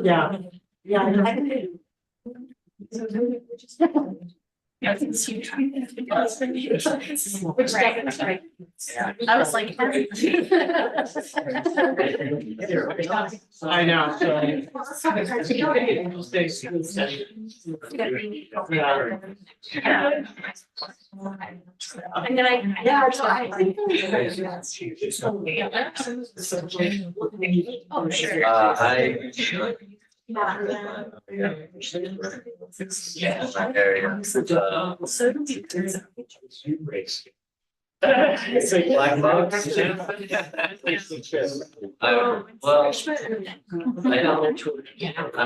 Yeah. Yeah. Which doesn't right. I was like, I know. And then oh, sure. It's like black box. I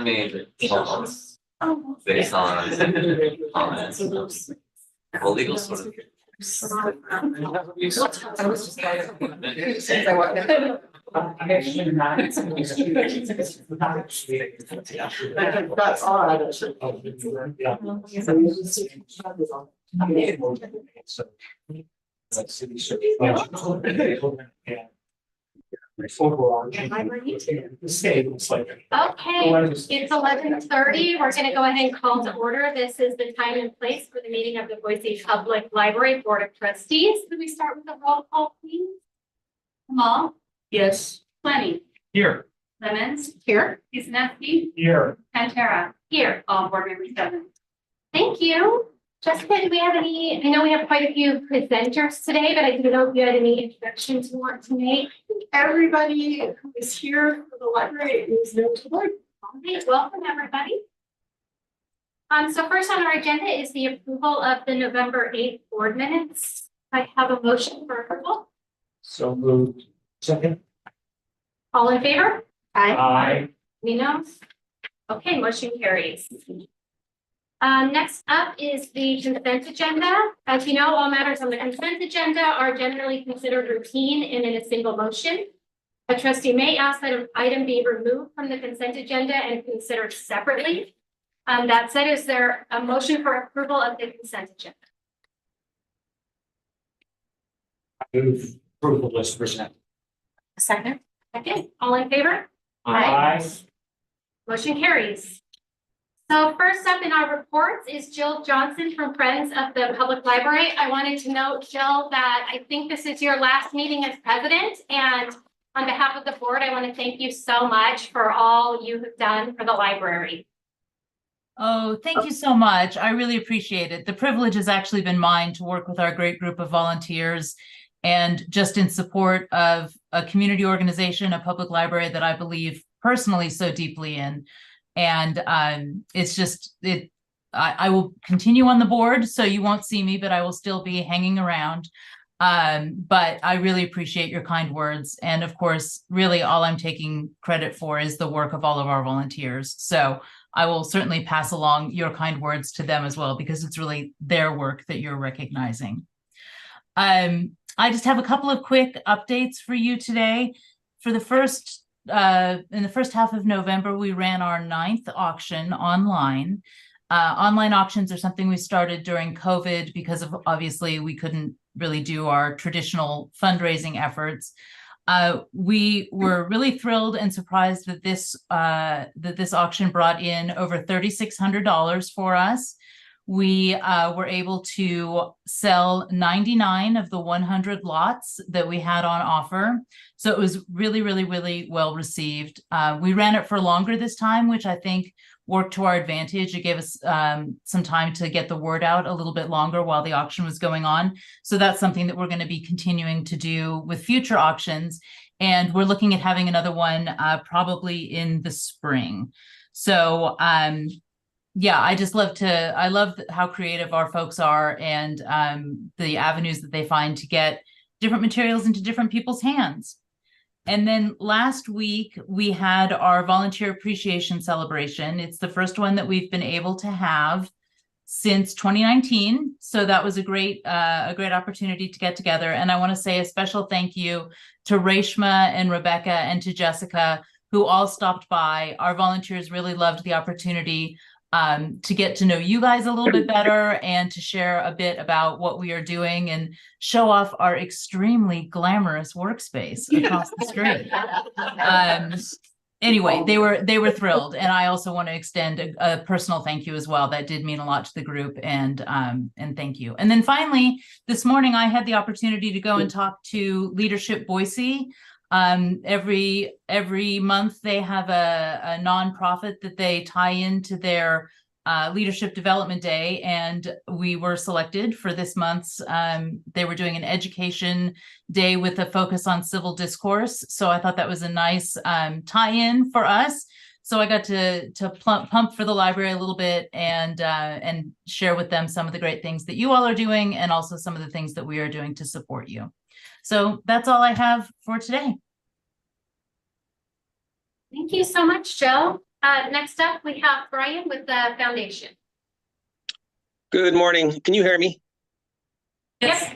mean, almost based on comments. Well, legal sort of. That's odd. Okay, it's 11:30. We're going to go ahead and call to order. This is the time and place for the meeting of the Boise Public Library Board of Trustees. Could we start with a roll call, please? Kamal? Yes. Plenty. Here. Lemons? Here. Kuznetsky? Here. Pantera? Here. All board members present. Thank you. Jessica, do we have any, I know we have quite a few presenters today, but I didn't know if you had any introductions you want to make. Everybody who is here for the library is known to board. All right, welcome everybody. So first on our agenda is the approval of the November 8th board minutes. I have a motion for approval. So moved. Second. All in favor? Aye. Any noes? Okay, motion carries. Next up is the consent agenda. As you know, all matters on the consent agenda are generally considered routine and in a single motion. A trustee may ask that an item be removed from the consent agenda and considered separately. That said, is there a motion for approval of the consent agenda? I move approval list present. A second. Okay, all in favor? Aye. Motion carries. So first up in our reports is Jill Johnson from Friends of the Public Library. I wanted to note, Jill, that I think this is your last meeting as president, and on behalf of the board, I want to thank you so much for all you have done for the library. Oh, thank you so much. I really appreciate it. The privilege has actually been mine to work with our great group of volunteers and just in support of a community organization, a public library that I believe personally so deeply in. And it's just, I will continue on the board, so you won't see me, but I will still be hanging around. But I really appreciate your kind words. And of course, really all I'm taking credit for is the work of all of our volunteers. So I will certainly pass along your kind words to them as well, because it's really their work that you're recognizing. I just have a couple of quick updates for you today. For the first in the first half of November, we ran our 9th auction online. Online auctions are something we started during COVID because of obviously we couldn't really do our traditional fundraising efforts. We were really thrilled and surprised that this auction brought in over $3,600 for us. We were able to sell 99 of the 100 lots that we had on offer. So it was really, really, really well received. We ran it for longer this time, which I think worked to our advantage. It gave us some time to get the word out a little bit longer while the auction was going on. So that's something that we're going to be continuing to do with future auctions. And we're looking at having another one probably in the spring. So yeah, I love how creative our folks are and the avenues that they find to get different materials into different people's hands. And then last week we had our volunteer appreciation celebration. It's the first one that we've been able to have since 2019. So that was a great opportunity to get together. And I want to say a special thank you to Reshma and Rebecca and to Jessica, who all stopped by. Our volunteers really loved the opportunity to get to know you guys a little bit better and to share a bit about what we are doing and show off our extremely glamorous workspace across the street. Anyway, they were thrilled, and I also want to extend a personal thank you as well. That did mean a lot to the group, and thank you. And then finally, this morning I had the opportunity to go and talk to Leadership Boise. Every month they have a nonprofit that they tie into their Leadership Development Day, and we were selected for this month's. They were doing an education day with a focus on civil discourse, so I thought that was a nice tie-in for us. So I got to pump for the library a little bit and share with them some of the great things that you all are doing, and also some of the things that we are doing to support you. So that's all I have for today. Thank you so much, Jill. Next up, we have Brian with the foundation. Good morning. Can you hear me? Yes.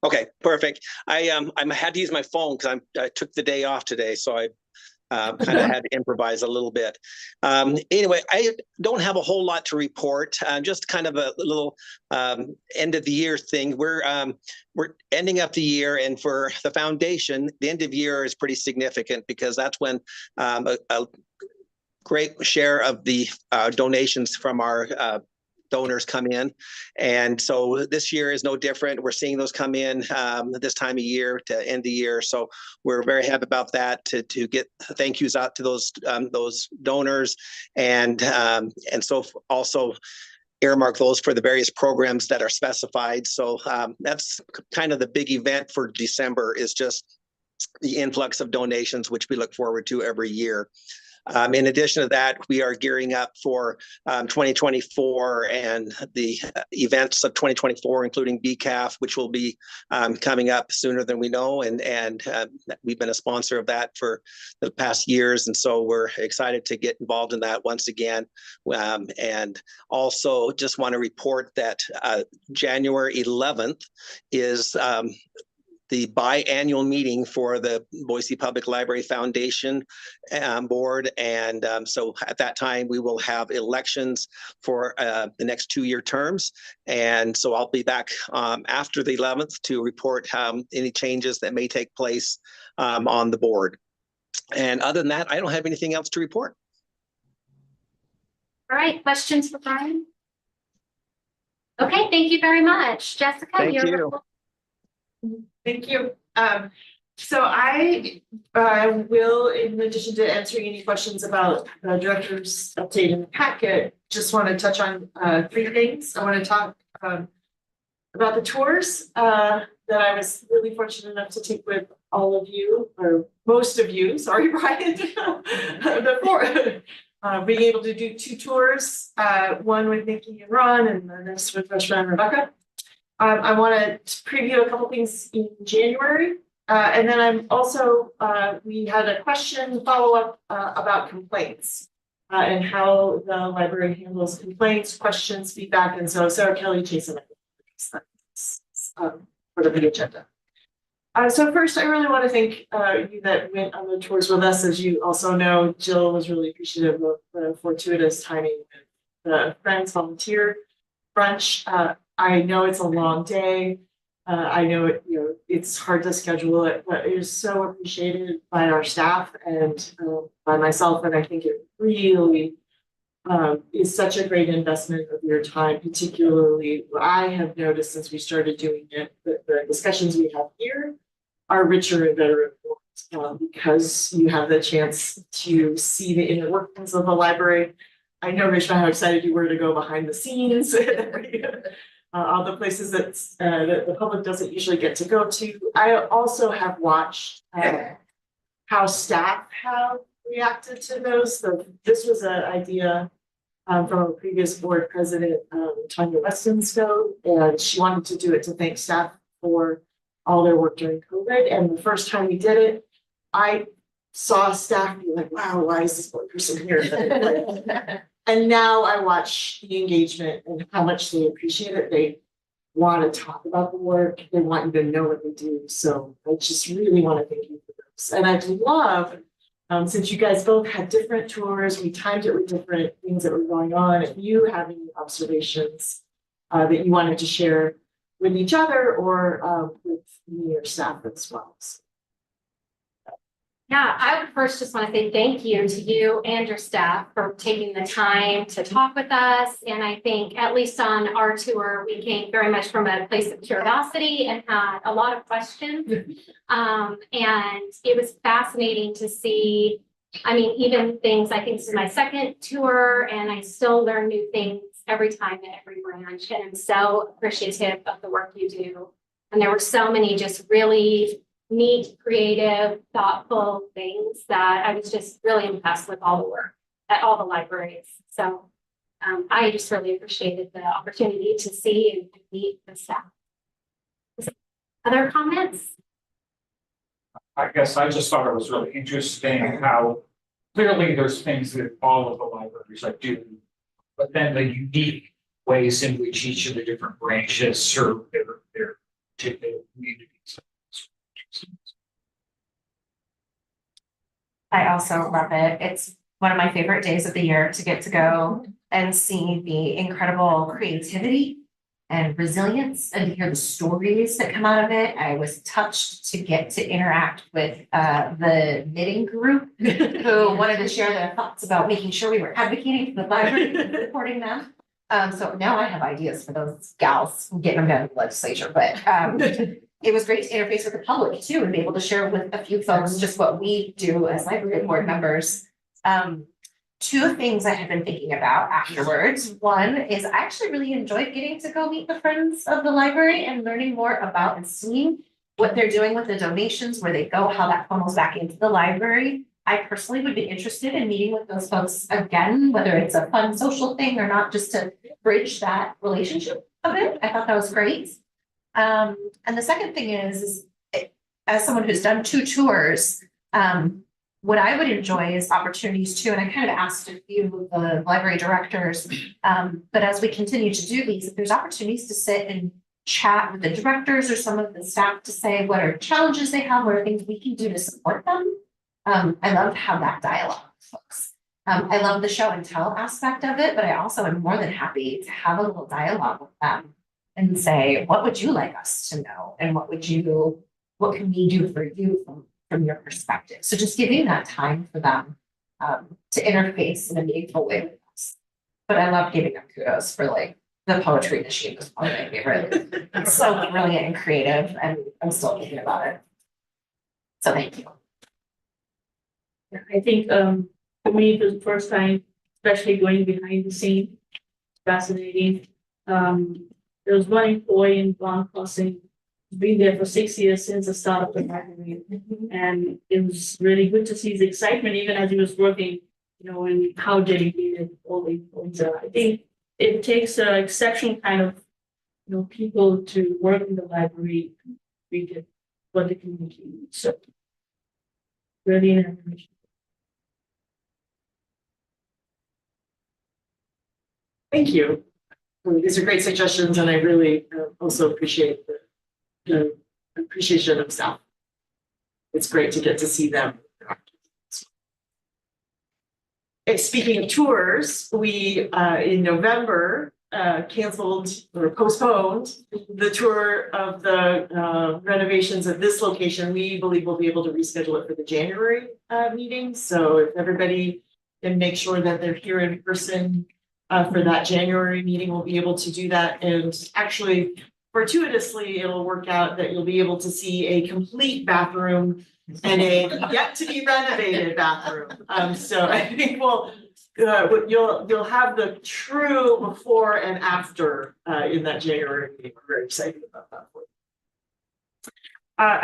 Okay, perfect. I had to use my phone because I took the day off today, so I kind of had to improvise a little bit. Anyway, I don't have a whole lot to report. Just kind of a little end of the year thing. We're ending up the year, and for the foundation, the end of year is pretty significant because that's when a great share of the donations from our donors come in. And so this year is no different. We're seeing those come in this time of year to end the year. So we're very happy about that, to get thank yous out to those donors, and so also earmark those for the various programs that are specified. So that's kind of the big event for December, is just the influx of donations, which we look forward to every year. In addition to that, we are gearing up for 2024 and the events of 2024, including BCAF, which will be coming up sooner than we know. And we've been a sponsor of that for the past years. And so we're excited to get involved in that once again. And also just want to report that January 11th is the biannual meeting for the Boise Public Library Foundation board. And so at that time, we will have elections for the next 2-year terms. And so I'll be back after the 11th to report any changes that may take place on the board. And other than that, I don't have anything else to report. All right, questions for Brian? Okay, thank you very much. Jessica, Thank you. Thank you. So I will, in addition to answering any questions about the director's update in the packet, just want to touch on 3 things. I want to talk about the tours that I was really fortunate enough to take with all of you, or most of you, sorry, Brian, being able to do 2 tours, one with Nikki and Ron, and the next with Reshma and Rebecca. I want to preview a couple things in January. And then I'm also, we had a question follow-up about complaints and how the library handles complaints, questions, feedback. And so Sarah Kelly, Jason, for the agenda. So first, I really want to thank you that went on the tours with us. As you also know, Jill was really appreciative of the fortuitous timing with the Friends Volunteer Brunch. I know it's a long day. I know it's hard to schedule it, but it is so appreciated by our staff and by myself. And I think it really is such a great investment of your time, particularly what I have noticed since we started doing it, that the discussions we have here are richer and better informed because you have the chance to see the inner workings of the library. I know, Reshma, how excited you were to go behind the scenes. All the places that the public doesn't usually get to go to. I also have watched how staff have reacted to those. So this was an idea from a previous board president, Tanya Westonsko, and she wanted to do it to thank staff for all their work during COVID. And the first time we did it, I saw staff be like, wow, why is this one person here? And now I watch the engagement and how much they appreciate it. They want to talk about the work. They want you to know what they do. So I just really want to thank you for this. And I'd love Since you guys both had different tours, we timed it with different things that were going on. If you have any observations that you wanted to share with each other or with me or staff as well. Yeah, I would first just want to say thank you to you and your staff for taking the time to talk with us. And I think at least on our tour, we came very much from a place of curiosity and had a lot of questions. And it was fascinating to see, I mean, even things, I think this is my second tour and I still learn new things every time at every branch. And I'm so appreciative of the work you do. And there were so many just really neat, creative, thoughtful things that I was just really impressed with all the work at all the libraries. So I just really appreciated the opportunity to see and meet the staff. Other comments? I guess I just thought it was really interesting how clearly there's things that all of the libraries are doing, but then the unique ways in which each of the different branches serve their particular communities. I also love it. It's one of my favorite days of the year to get to go and see the incredible creativity and resilience and to hear the stories that come out of it. I was touched to get to interact with the knitting group who wanted to share their thoughts about making sure we were advocating for the library and supporting them. So now I have ideas for those gals, getting them down to the legislature, but it was great to interface with the public too and be able to share with a few folks just what we do as library board members. Two things I have been thinking about afterwards. One is I actually really enjoyed getting to go meet the friends of the library and learning more about and seeing what they're doing with the donations, where they go, how that funnels back into the library. I personally would be interested in meeting with those folks again, whether it's a fun social thing or not, just to bridge that relationship of it. I thought that was great. And the second thing is as someone who's done 2 tours, what I would enjoy is opportunities too, and I kind of asked a few of the library directors, but as we continue to do these, if there's opportunities to sit and chat with the directors or some of the staff to say what are challenges they have, what are things we can do to support them. I love to have that dialogue with folks. I love the show and tell aspect of it, but I also am more than happy to have a little dialogue with them and say, what would you like us to know? And what can we do for you from your perspective? So just giving that time for them to interface in a meaningful way with us. But I love giving them kudos for like the poetry machine was one of my favorite. It's so brilliant and creative, and I'm still thinking about it. So thank you. Yeah, I think for me it was the first time, especially going behind the scene, fascinating. There was one employee in Bond Crossing, been there for 6 years since the start of the library. And it was really good to see his excitement even as he was working, you know, and how dedicated all the employees are. I think it takes an exceptional kind of, you know, people to work in the library, read it, what the community needs. So really an admiration. Thank you. These are great suggestions, and I really also appreciate the appreciation of staff. It's great to get to see them. And speaking of tours, we in November canceled or postponed the tour of the renovations at this location. We believe we'll be able to reschedule it for the January meeting. So if everybody can make sure that they're here in person for that January meeting, we'll be able to do that. And actually, fortuitously, it'll work out that you'll be able to see a complete bathroom and a yet to be renovated bathroom. So I think you'll have the true before and after in that January meeting. We're very excited about that.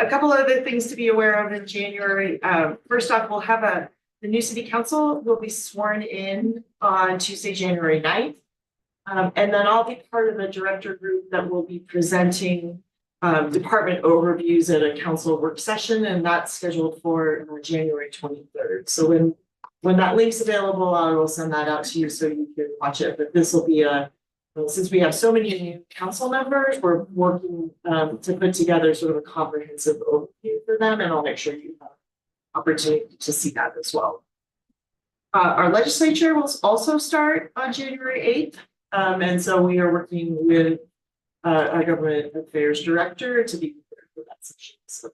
A couple other things to be aware of in January. First off, we'll have the new city council will be sworn in on Tuesday, January 9th. And then I'll be part of the director group that will be presenting department overviews at a council work session, and that's scheduled for January 23rd. So when that link's available, I will send that out to you so you can watch it. But this will be since we have so many new council members, we're working to put together sort of a comprehensive overview for them, and I'll make sure you have opportunity to see that as well. Our legislature will also start on January 8th. And so we are working with our government affairs director to be prepared for that session. So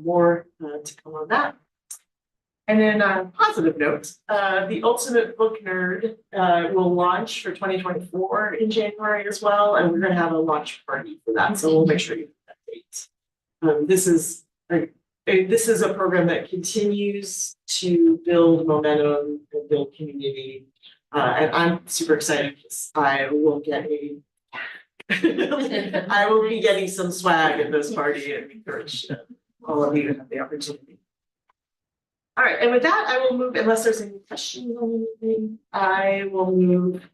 more to come on that. And then on a positive note, the Ultimate Book Nerd will launch for 2024 in January as well. And we're going to have a launch party for that. So we'll make sure you have that date. This is a program that continues to build momentum and build community. And I'm super excited because I will get I will be getting some swag at this party and encourage all of you to have the opportunity. All right, and with that, I will move, unless there's any questions on anything, I will move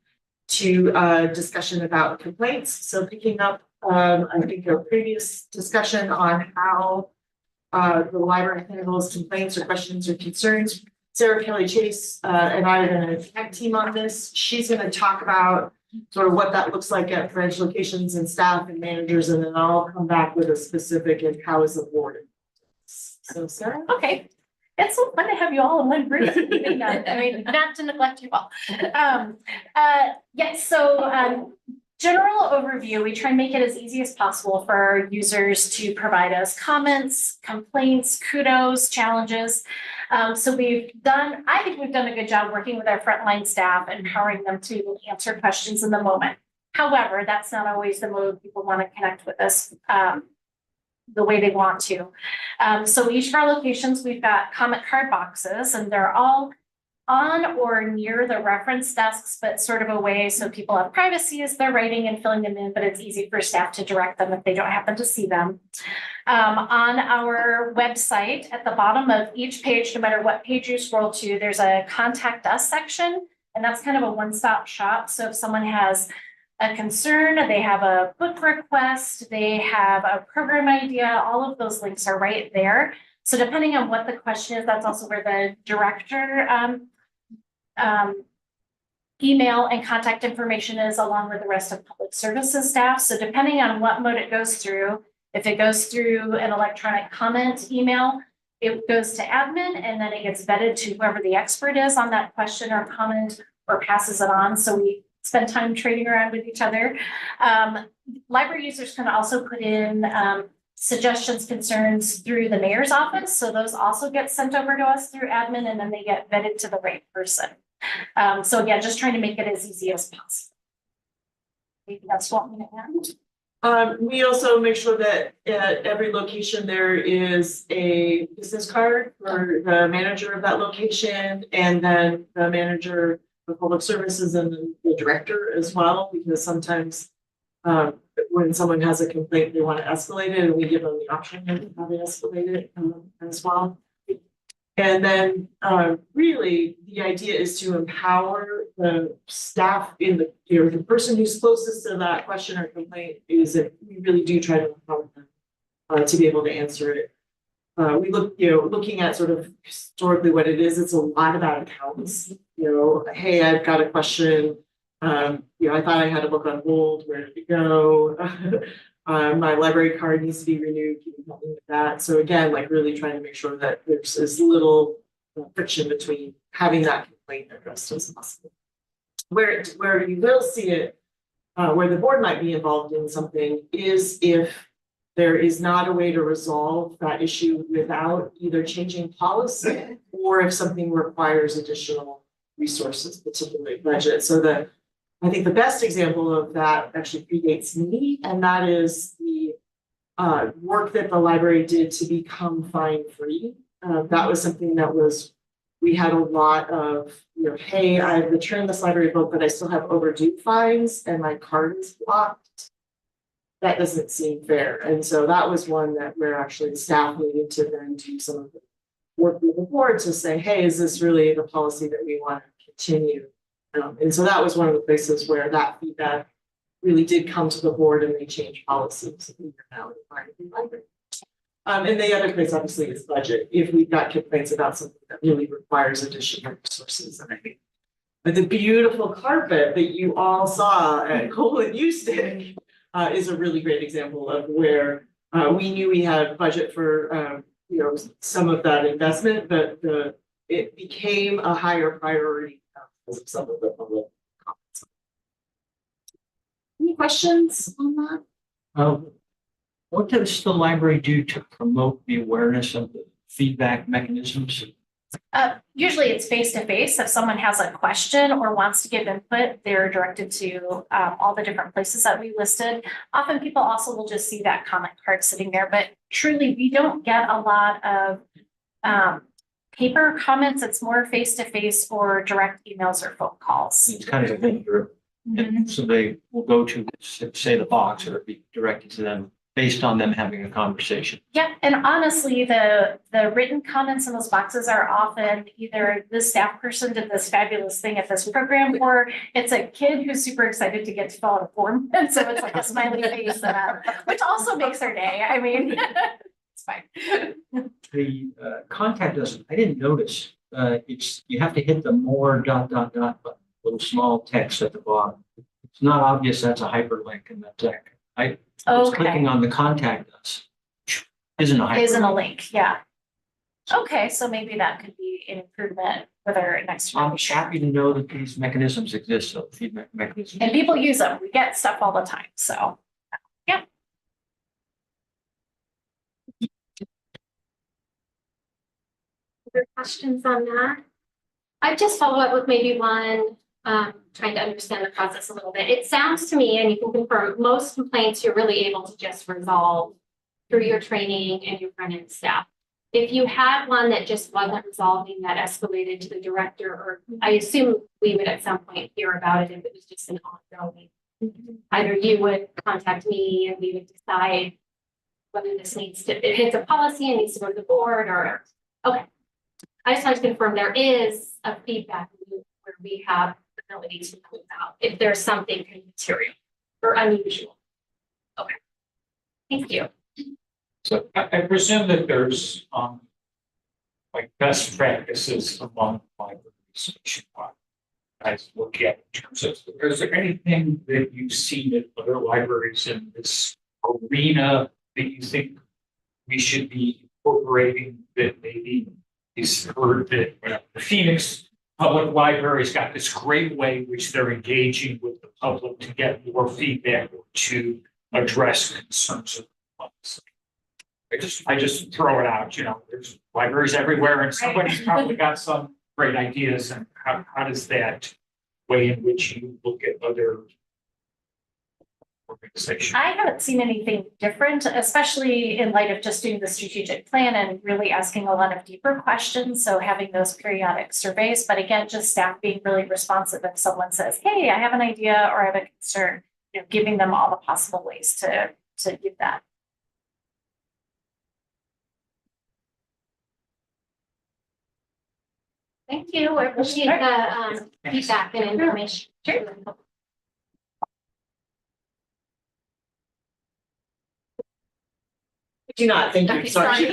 to a discussion about complaints. So picking up, I think a previous discussion on how the library handles complaints or questions or concerns. Sarah Kelly Chase and I are going to tag team on this. She's going to talk about sort of what that looks like at branch locations and staff and managers, and then I'll come back with a specific and how is the board. So Sarah? Okay. It's so fun to have you all in one group. I mean, not to neglect you all. Yes, so general overview, we try and make it as easy as possible for our users to provide us comments, complaints, kudos, challenges. So I think we've done a good job working with our frontline staff, empowering them to answer questions in the moment. However, that's not always the mode people want to connect with us the way they want to. So each of our locations, we've got comment card boxes, and they're all on or near the reference desks, but sort of away so people have privacy as they're writing and filling them in, but it's easy for staff to direct them if they don't happen to see them. On our website, at the bottom of each page, no matter what page you scroll to, there's a contact us section, and that's kind of a one-stop shop. So if someone has a concern, they have a book request, they have a program idea, all of those links are right there. So depending on what the question is, that's also where the director email and contact information is, along with the rest of public services staff. So depending on what mode it goes through, if it goes through an electronic comment email, it goes to admin, and then it gets vetted to whoever the expert is on that question or comment, or passes it on. So we spend time trading around with each other. Library users can also put in suggestions, concerns through the mayor's office. So those also get sent over to us through admin, and then they get vetted to the right person. So again, just trying to make it as easy as possible. Maybe that's what I'm going to add. We also make sure that at every location there is a business card for the manager of that location, and then the manager of public services and the director as well, because sometimes when someone has a complaint, they want to escalate it, and we give them the option of how they escalate it as well. And then really the idea is to empower the staff in the person who's closest to that question or complaint, is that we really do try to empower them to be able to answer it. We look, looking at sort of historically what it is, it's a lot about accounts. Hey, I've got a question. I thought I had a book on hold. Where did it go? My library card needs to be renewed. Can you help me with that? So again, like really trying to make sure that there's as little friction between having that complaint addressed as possible. Where you will see it, where the board might be involved in something, is if there is not a way to resolve that issue without either changing policy, or if something requires additional resources, particularly budget. So I think the best example of that actually predates me, and that is the work that the library did to become fine-free. That was something that we had a lot of, hey, I've returned this library book, but I still have overdue fines and my card is blocked. That doesn't seem fair. And so that was one where actually the staff needed to then do some of the work with the board to say, hey, is this really the policy that we want to continue? And so that was one of the places where that feedback really did come to the board, and they changed policies. Now in the library. And the other place obviously is budget. If we've got complaints about something that really requires additional resources, and I think the beautiful carpet that you all saw at Cole and Houston is a really great example of where we knew we had budget for you know, some of that investment, but it became a higher priority because of some of the public comments. Any questions on that? What does the library do to promote the awareness of the feedback mechanisms? Usually it's face to face. If someone has a question or wants to give input, they're directed to all the different places that we listed. Often people also will just see that comment card sitting there, but truly we don't get a lot of paper comments. It's more face to face or direct emails or phone calls. It's kind of a thing, and so they will go to, say, the box, or be directed to them based on them having a conversation. Yep, and honestly, the written comments in those boxes are often either the staff person did this fabulous thing at this program, or it's a kid who's super excited to get to fill out a form, and so it's like a smiley face, which also makes their day. I mean, it's fine. The contact us, I didn't notice, it's, you have to hit the more ... button, little small text at the bottom. It's not obvious that's a hyperlink in the tech. I was clicking on the contact us. Isn't a hyperlink. Isn't a link, yeah. Okay, so maybe that could be an improvement for their next I'm generation. happy to know that these mechanisms exist, so feedback mechanisms. And people use them. We get stuff all the time, so. Other questions on that? I'd just follow up with maybe one, trying to understand the process a little bit. It sounds to me, and you can confirm, most complaints you're really able to just resolve through your training and your front-end staff. If you had one that just wasn't resolving, that escalated to the director, or I assume we would at some point hear about it if it was just an ongoing. Either you would contact me and we would decide whether this needs to, if it's a policy and needs to go to the board, or, okay. I just want to confirm there is a feedback loop where we have the ability to know about if there's something material or unusual. Okay. Thank you. So I presume that there's like best practices among libraries nationwide. Guys look at in terms of, is there anything that you've seen at other libraries in this arena that you think we should be incorporating, that maybe is heard that the Phoenix Public Library's got this great way in which they're engaging with the public to get more feedback or to address concerns of the public. I just throw it out, there's libraries everywhere and somebody's probably got some great ideas, and how does that way in which you look at other organizations? I haven't seen anything different, especially in light of just doing the strategic plan and really asking a lot of deeper questions. So having those periodic surveys, but again, just staff being really responsive if someone says, hey, I have an idea or I have a concern, giving them all the possible ways to give that. Thank you. I appreciate the feedback and information. Sure. Do not, thank you, Okay, sorry.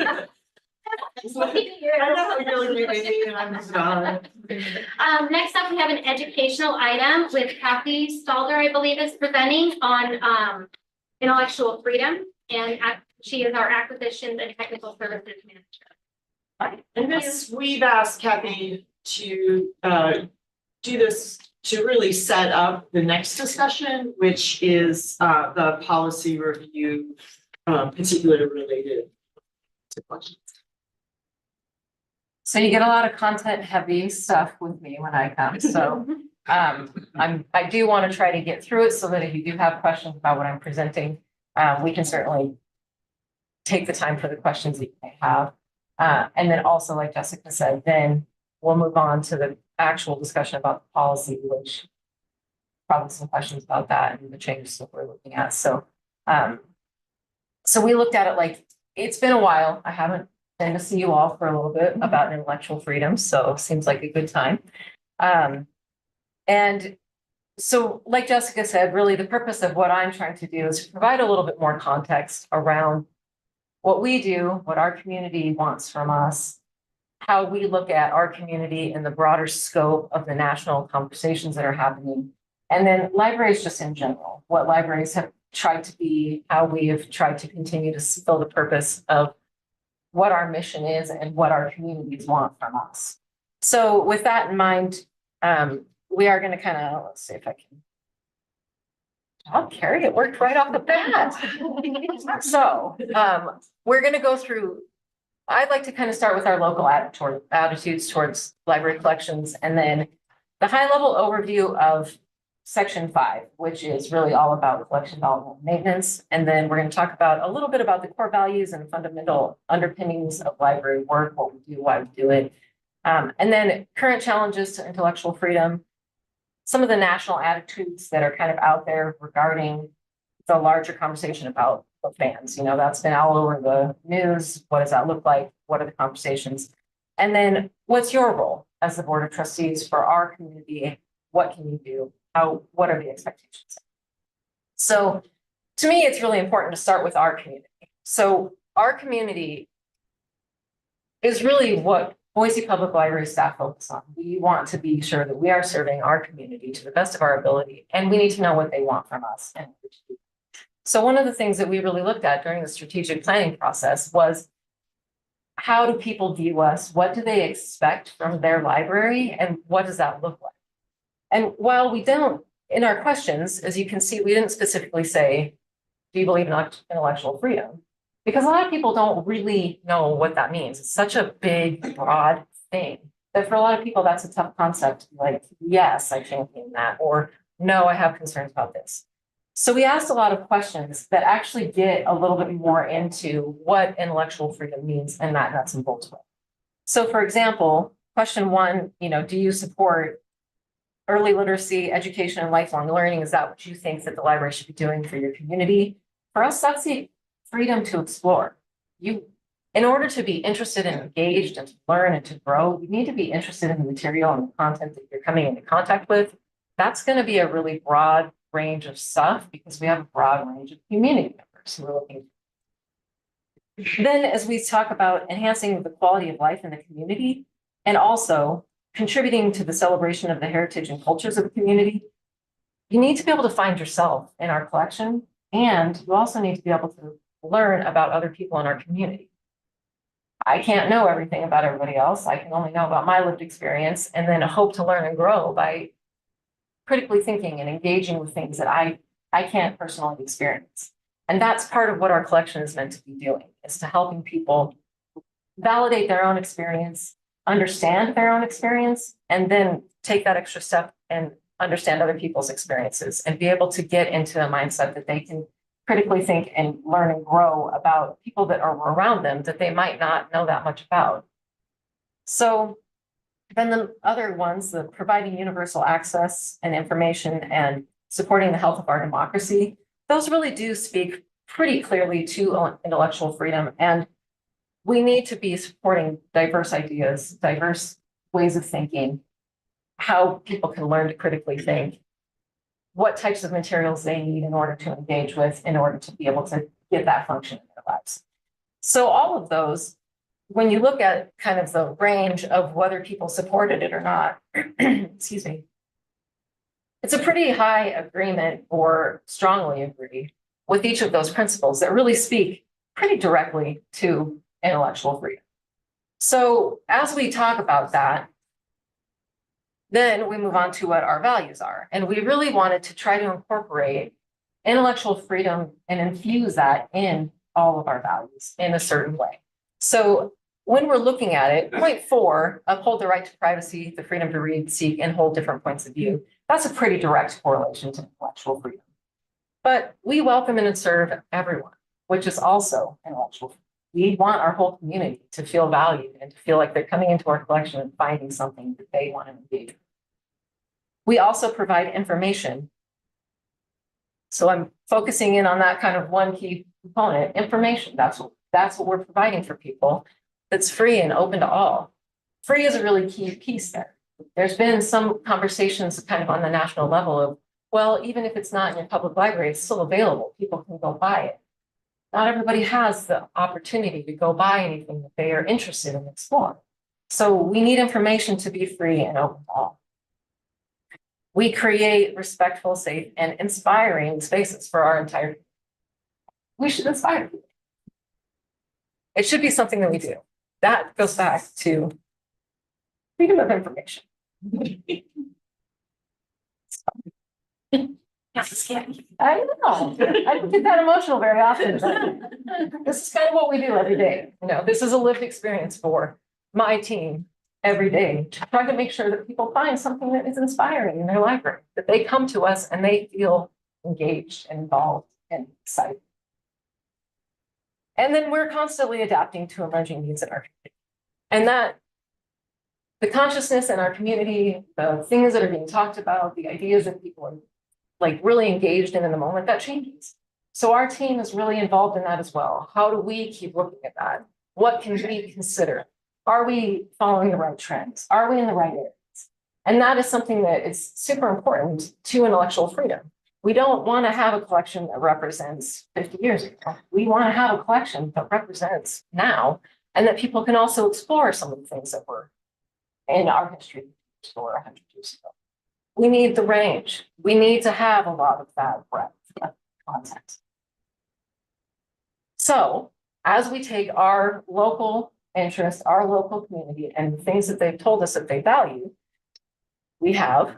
sorry. I know how you're really busy and I'm just not. Next up, we have an educational item with Kathy Stalder, I believe, is presenting on intellectual freedom, and she is our acquisitions and technical services manager. And this, we've asked Kathy to do this to really set up the next discussion, which is the policy review, particularly related to questions. So you get a lot of content heavy stuff with me when I come, so I do want to try to get through it so that if you do have questions about what I'm presenting, we can certainly take the time for the questions that you may have. And then also, like Jessica said, then we'll move on to the actual discussion about the policy, which probably some questions about that and the changes that we're looking at. So we looked at it like, it's been a while. I haven't been to see you all for a little bit about intellectual freedom, so seems like a good time. And so, like Jessica said, really the purpose of what I'm trying to do is to provide a little bit more context around what we do, what our community wants from us, how we look at our community in the broader scope of the national conversations that are happening, and then libraries just in general, what libraries have tried to be, how we have tried to continue to fulfill the purpose of what our mission is and what our communities want from us. So with that in mind, we are gonna kind of, let's see if I can. Oh, Carrie, it worked right off the bat. So, we're gonna go through, I'd like to kind of start with our local attitudes towards library collections, and then the high level overview of section 5, which is really all about collection development and maintenance. And then we're going to talk about a little bit about the core values and fundamental underpinnings of library work, what we do, why we do it. And then current challenges to intellectual freedom, some of the national attitudes that are kind of out there regarding the larger conversation about book bans. You know, that's been all over the news. What does that look like? What are the conversations? And then what's your role as the Board of Trustees for our community? What can you do? What are the expectations? So to me, it's really important to start with our community. So our community is really what Boise Public Library staff focus on. We want to be sure that we are serving our community to the best of our ability, and we need to know what they want from us. So one of the things that we really looked at during the strategic planning process was, how do people view us? What do they expect from their library? And what does that look like? And while we don't, in our questions, as you can see, we didn't specifically say, do you believe in intellectual freedom? Because a lot of people don't really know what that means. It's such a big, broad thing that for a lot of people, that's a tough concept. Like, yes, I champion that, or no, I have concerns about this. So we asked a lot of questions that actually get a little bit more into what intellectual freedom means and that nuts and bolts way. So for example, question 1, do you support early literacy, education, and lifelong learning? Is that what you think that the library should be doing for your community? For us, that's the freedom to explore. In order to be interested and engaged and to learn and to grow, you need to be interested in the material and the content that you're coming into contact with. That's going to be a really broad range of stuff because we have a broad range of community members who are looking. Then as we talk about enhancing the quality of life in the community and also contributing to the celebration of the heritage and cultures of the community, you need to be able to find yourself in our collection, and you also need to be able to learn about other people in our community. I can't know everything about everybody else. I can only know about my lived experience, and then hope to learn and grow by critically thinking and engaging with things that I can't personally experience. And that's part of what our collection is meant to be doing, is to helping people validate their own experience, understand their own experience, and then take that extra step and understand other people's experiences and be able to get into a mindset that they can critically think and learn and grow about people that are around them that they might not know that much about. So then the other ones, the providing universal access and information and supporting the health of our democracy, those really do speak pretty clearly to intellectual freedom. And we need to be supporting diverse ideas, diverse ways of thinking, how people can learn to critically think, what types of materials they need in order to engage with, in order to be able to get that function in their lives. So all of those, when you look at kind of the range of whether people supported it or not, excuse me, it's a pretty high agreement or strongly agree with each of those principles that really speak pretty directly to intellectual freedom. So as we talk about that, then we move on to what our values are. And we really wanted to try to incorporate intellectual freedom and infuse that in all of our values in a certain way. So when we're looking at it, point 4, uphold the right to privacy, the freedom to read, seek, and hold different points of view. That's a pretty direct correlation to intellectual freedom. But we welcome and serve everyone, which is also intellectual freedom. We want our whole community to feel valued and to feel like they're coming into our collection and finding something that they want to engage with. We also provide information. So I'm focusing in on that kind of one key component, information. That's what we're providing for people. That's free and open to all. Free is a really key piece there. There's been some conversations kind of on the national level of, well, even if it's not in your public library, it's still available. People can go buy it. Not everybody has the opportunity to go buy anything that they are interested in exploring. So we need information to be free and open to all. We create respectful, safe, and inspiring spaces for our entire. We should inspire people. It should be something that we do. That goes back to freedom of information. I know, I don't get that emotional very often, but this is kind of what we do every day. You know, this is a lived experience for my team every day, to try to make sure that people find something that is inspiring in their library, that they come to us and they feel engaged and involved and excited. And then we're constantly adapting to emerging needs in our community. And that the consciousness in our community, the things that are being talked about, the ideas that people are like really engaged in the moment, that changes. So our team is really involved in that as well. How do we keep looking at that? What can we consider? Are we following the right trends? Are we in the right areas? And that is something that is super important to intellectual freedom. We don't want to have a collection that represents 50 years ago. We want to have a collection that represents now, and that people can also explore some of the things that were in our history or 100 years ago. We need the range. We need to have a lot of that breadth of content. So as we take our local interests, our local community, and the things that they've told us that they value, we have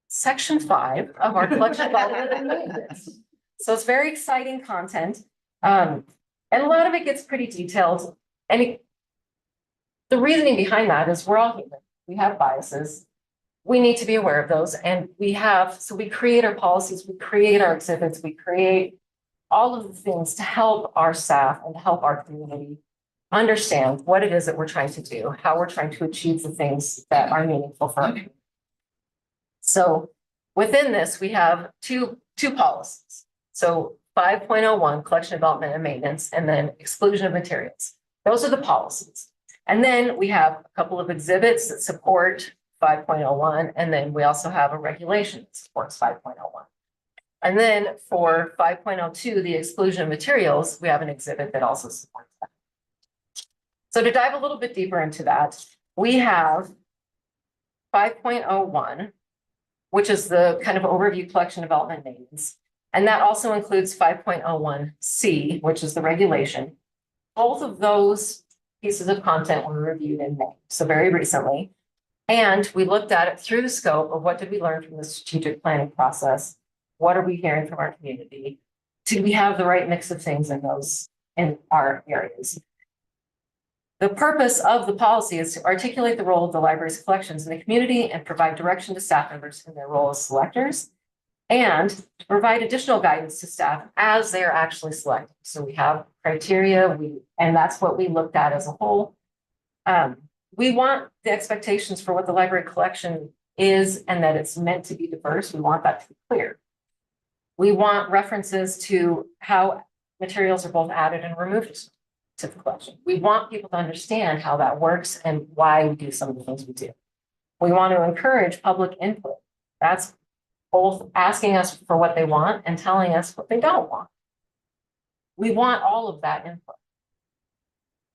section 5 of our collection development and maintenance. So it's very exciting content. And a lot of it gets pretty detailed. And the reasoning behind that is we're all human. We have biases. We need to be aware of those. And so we create our policies, we create our exhibits, we create all of the things to help our staff and to help our community understand what it is that we're trying to do, how we're trying to achieve the things that are meaningful for our community. So within this, we have two policies. So 5.01, collection, development, and maintenance, and then exclusion of materials. Those are the policies. And then we have a couple of exhibits that support 5.01, and then we also have a regulation that supports 5.01. And then for 5.02, the exclusion of materials, we have an exhibit that also supports that. So to dive a little bit deeper into that, we have 5.01, which is the kind of overview collection development maintenance. And that also includes 5.01C, which is the regulation. Both of those pieces of content were reviewed in May, so very recently. And we looked at it through the scope of what did we learn from the strategic planning process? What are we hearing from our community? Do we have the right mix of things in our areas? The purpose of the policy is to articulate the role of the library's collections in the community and provide direction to staff members in their role as selectors, and to provide additional guidance to staff as they're actually selected. So we have criteria, and that's what we looked at as a whole. We want the expectations for what the library collection is and that it's meant to be diverse. We want that to be clear. We want references to how materials are both added and removed to the collection. We want people to understand how that works and why we do some of the things we do. We want to encourage public input. That's both asking us for what they want and telling us what they don't want. We want all of that input.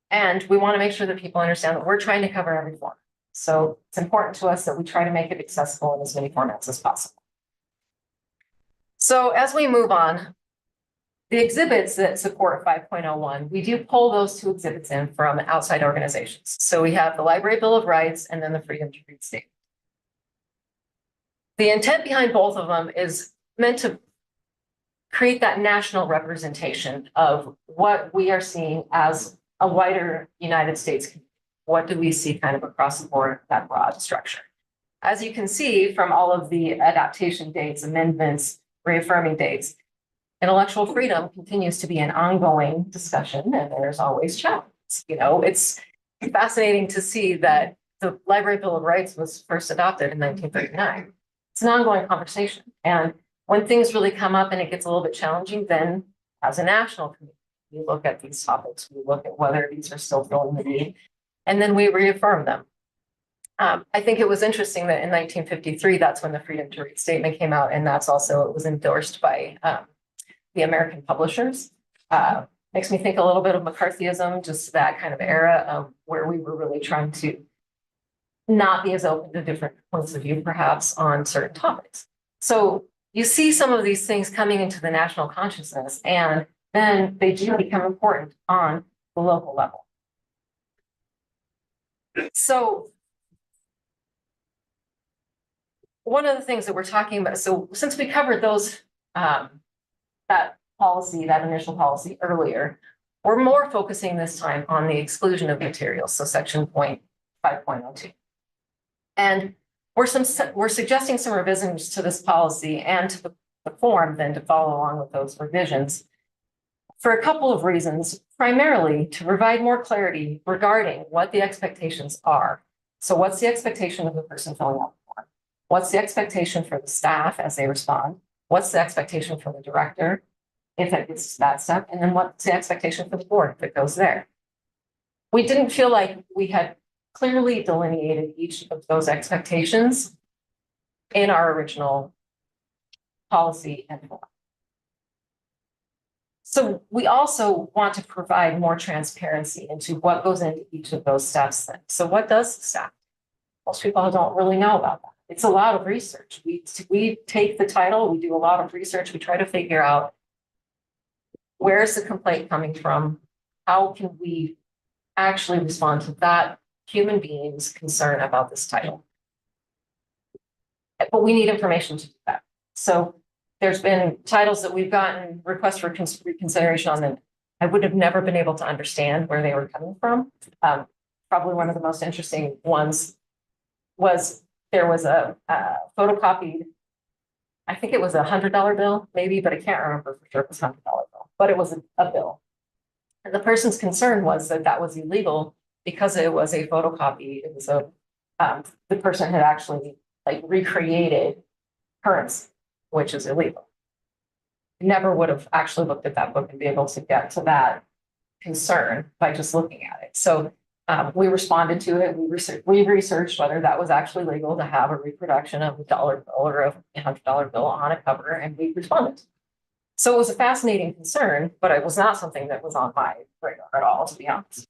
And we want to make sure that people understand that we're trying to cover every form. So it's important to us that we try to make it accessible in as many formats as possible. So as we move on, the exhibits that support 5.01, we do pull those two exhibits in from outside organizations. So we have the Library Bill of Rights and then the Freedom to Read Statement. The intent behind both of them is meant to create that national representation of what we are seeing as a wider United States community. What do we see kind of across the board, that broad structure? As you can see from all of the adaptation dates, amendments, reaffirming dates, intellectual freedom continues to be an ongoing discussion, and there's always challenges. You know, it's fascinating to see that the Library Bill of Rights was first adopted in 1939. It's an ongoing conversation. And when things really come up and it gets a little bit challenging, then as a national community, we look at these topics, we look at whether these are still filling the need, and then we reaffirm them. I think it was interesting that in 1953, that's when the Freedom to Read Statement came out, and that's also, it was endorsed by the American publishers. Makes me think a little bit of McCarthyism, just that kind of era of where we were really trying to not be as open to different points of view, perhaps on certain topics. So you see some of these things coming into the national consciousness, and then they do become important on the local level. So one of the things that we're talking about, so since we covered those, that policy, that initial policy earlier, we're more focusing this time on the exclusion of materials, so section 5.02. And we're suggesting some revisions to this policy and to the form then to follow along with those revisions for a couple of reasons, primarily to provide more clarity regarding what the expectations are. So what's the expectation of the person filling out the form? What's the expectation for the staff as they respond? What's the expectation for the director if it gets to that step? And then what's the expectation for the board if it goes there? We didn't feel like we had clearly delineated each of those expectations in our original policy and form. So we also want to provide more transparency into what goes into each of those steps then. So what does the staff? Most people don't really know about that. It's a lot of research. We take the title, we do a lot of research, we try to figure out where's the complaint coming from? How can we actually respond to that human being's concern about this title? But we need information to do that. So there's been titles that we've gotten requests for reconsideration on that I would have never been able to understand where they were coming from. Probably one of the most interesting ones was there was a photocopied, I think it was $100 bill, maybe, but I can't remember for sure it was $100 bill, but it was a bill. And the person's concern was that that was illegal because it was a photocopy. It was the person had actually like recreated currency, which is illegal. Never would have actually looked at that book and be able to get to that concern by just looking at it. So we responded to it. We researched whether that was actually legal to have a reproduction of a dollar bill or a $100 bill on a cover, and we responded. So it was a fascinating concern, but it was not something that was on my radar at all, to be honest.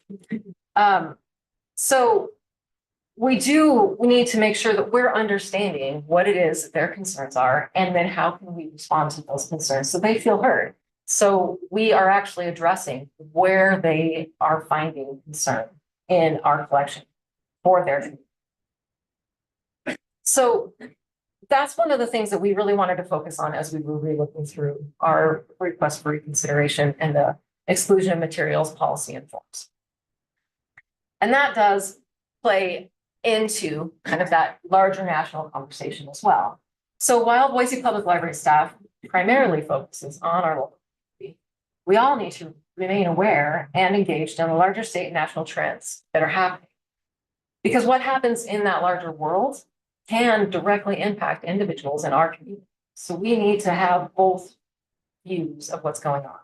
So we need to make sure that we're understanding what it is that their concerns are, and then how can we respond to those concerns so they feel heard. So we are actually addressing where they are finding concern in our collection for their community. So that's one of the things that we really wanted to focus on as we were re-looking through our request for reconsideration and the exclusion of materials policy and forms. And that does play into kind of that larger national conversation as well. So while Boise Public Library staff primarily focuses on our local community, we all need to remain aware and engaged in the larger state and national trends that are happening. Because what happens in that larger world can directly impact individuals in our community. So we need to have both views of what's going on.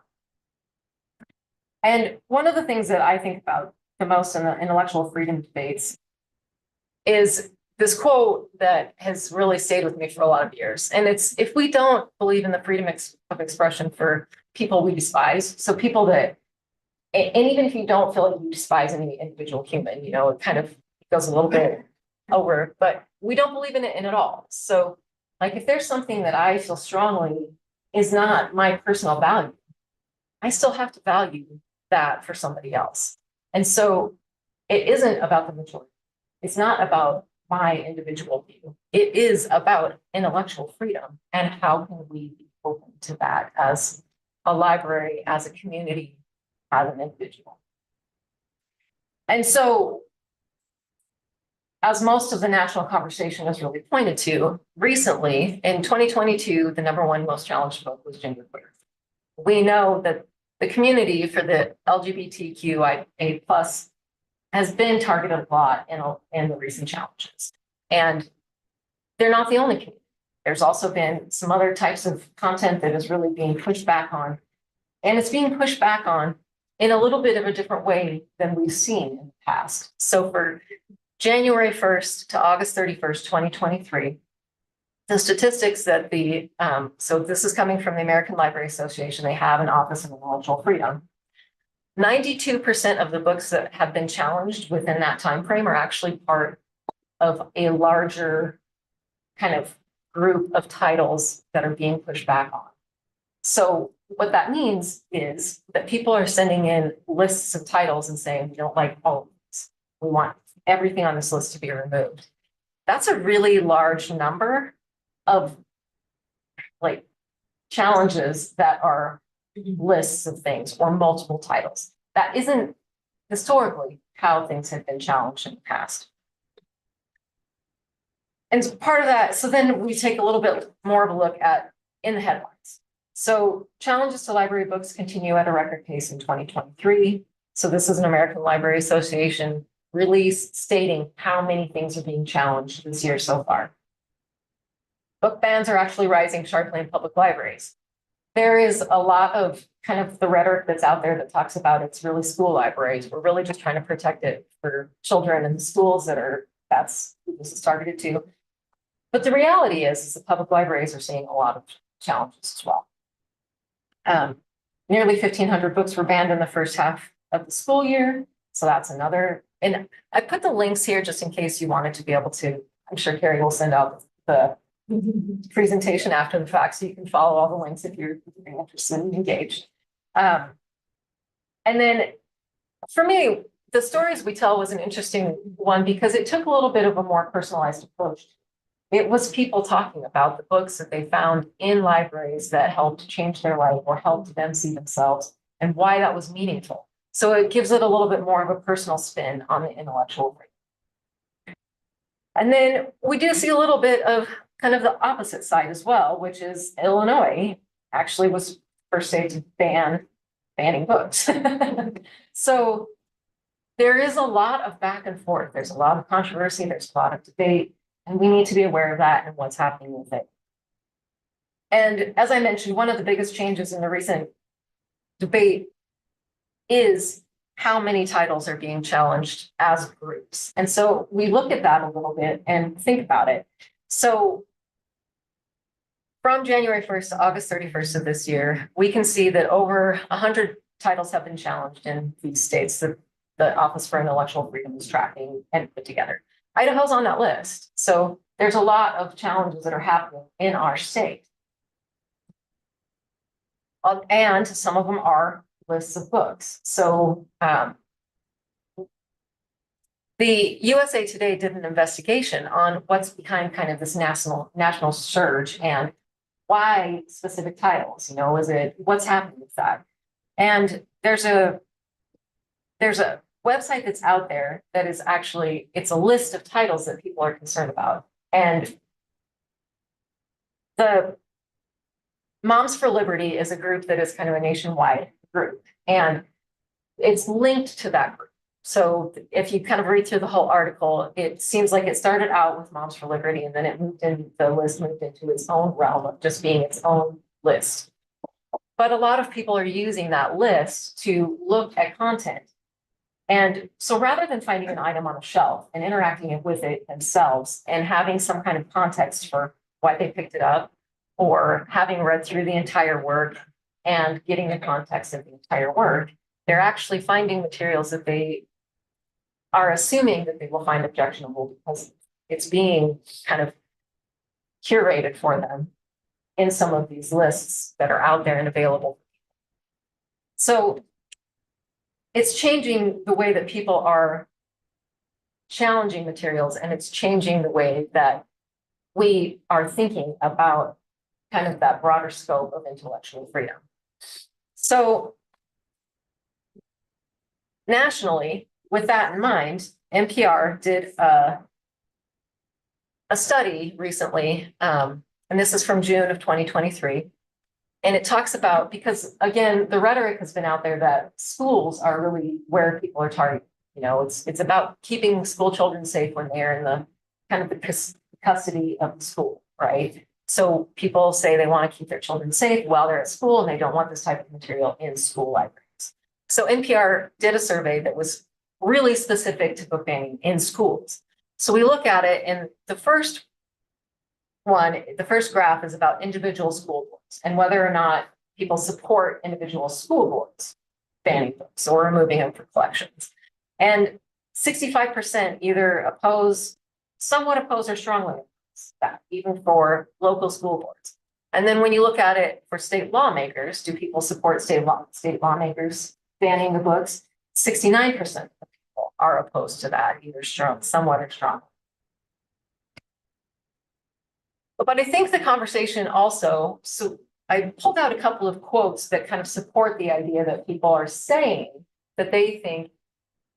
And one of the things that I think about the most in the intellectual freedom debates is this quote that has really stayed with me for a lot of years. And it's, if we don't believe in the freedom of expression for people we despise, so people that, and even if you don't feel like you despise any individual human, you know, it kind of goes a little bit over, but we don't believe in it at all. So like, if there's something that I feel strongly is not my personal value, I still have to value that for somebody else. And so it isn't about the majority. It's not about my individual view. It is about intellectual freedom and how can we be open to that as a library, as a community, as an individual. And so, as most of the national conversation has really pointed to, recently in 2022, the #1 most challenged book was Genderqueer. We know that the community for the LGBTQIA+ has been targeted a lot in the recent challenges. And they're not the only community. There's also been some other types of content that is really being pushed back on. And it's being pushed back on in a little bit of a different way than we've seen in the past. So for January 1st to August 31st, 2023, the statistics that so this is coming from the American Library Association. They have an Office of Intellectual Freedom. 92% of the books that have been challenged within that time frame are actually part of a larger kind of group of titles that are being pushed back on. So what that means is that people are sending in lists of titles and saying, we don't like all of this. We want everything on this list to be removed. That's a really large number of like challenges that are lists of things or multiple titles. That isn't historically how things have been challenged in the past. And so part of that, so then we take a little bit more of a look at in the headlines. So challenges to library books continue at a record pace in 2023. So this is an American Library Association release stating how many things are being challenged this year so far. Book bans are actually rising sharply in public libraries. There is a lot of kind of the rhetoric that's out there that talks about it's really school libraries. We're really just trying to protect it for children in the schools that's who this is targeted to. But the reality is the public libraries are seeing a lot of challenges as well. Nearly 1,500 books were banned in the first half of the school year. So that's another, and I put the links here just in case you wanted to be able to, I'm sure Carrie will send out the presentation after the fact so you can follow all the links if you're interested and engaged. And then for me, the stories we tell was an interesting one because it took a little bit of a more personalized approach. It was people talking about the books that they found in libraries that helped change their life or helped them see themselves and why that was meaningful. So it gives it a little bit more of a personal spin on the intellectual freedom. And then we do see a little bit of kind of the opposite side as well, which is Illinois actually was first state to banning books. So there is a lot of back and forth. There's a lot of controversy. There's a lot of debate. And we need to be aware of that and what's happening with it. And as I mentioned, one of the biggest changes in the recent debate is how many titles are being challenged as groups. And so we look at that a little bit and think about it. So from January 1st to August 31st of this year, we can see that over 100 titles have been challenged in these states that the Office for Intellectual Freedom is tracking and put together. Idaho's on that list. So there's a lot of challenges that are happening in our state. And some of them are lists of books. So the USA Today did an investigation on what's behind kind of this national surge and why specific titles, is it, what's happening with that? And there's a website that's out there that is actually, it's a list of titles that people are concerned about. And the Moms for Liberty is a group that is kind of a nationwide group, and it's linked to that group. So if you kind of read through the whole article, it seems like it started out with Moms for Liberty, and then it the list moved into its own realm of just being its own list. But a lot of people are using that list to look at content. And so rather than finding an item on a shelf and interacting with it themselves and having some kind of context for why they picked it up, or having read through the entire work and getting the context of the entire work, they're actually finding materials that they are assuming that they will find objectionable because it's being kind of curated for them in some of these lists that are out there and available. So it's changing the way that people are challenging materials, and it's changing the way that we are thinking about kind of that broader scope of intellectual freedom. So nationally, with that in mind, NPR did a study recently, and this is from June of 2023. And it talks about, because again, the rhetoric has been out there that schools are really where people are targeted. It's about keeping school children safe when they're in the kind of the custody of the school, right? So people say they want to keep their children safe while they're at school, and they don't want this type of material in school libraries. So NPR did a survey that was really specific to book banning in schools. So we look at it, and the first graph is about individual school boards and whether or not people support individual school boards banning books or removing them from collections. And 65% either somewhat oppose or strongly oppose that, even for local school boards. And then when you look at it for state lawmakers, do people support state lawmakers banning the books? 69% of people are opposed to that, either strong, somewhat or strong. But I think the conversation also, so I pulled out a couple of quotes that kind of support the idea that people are saying that they think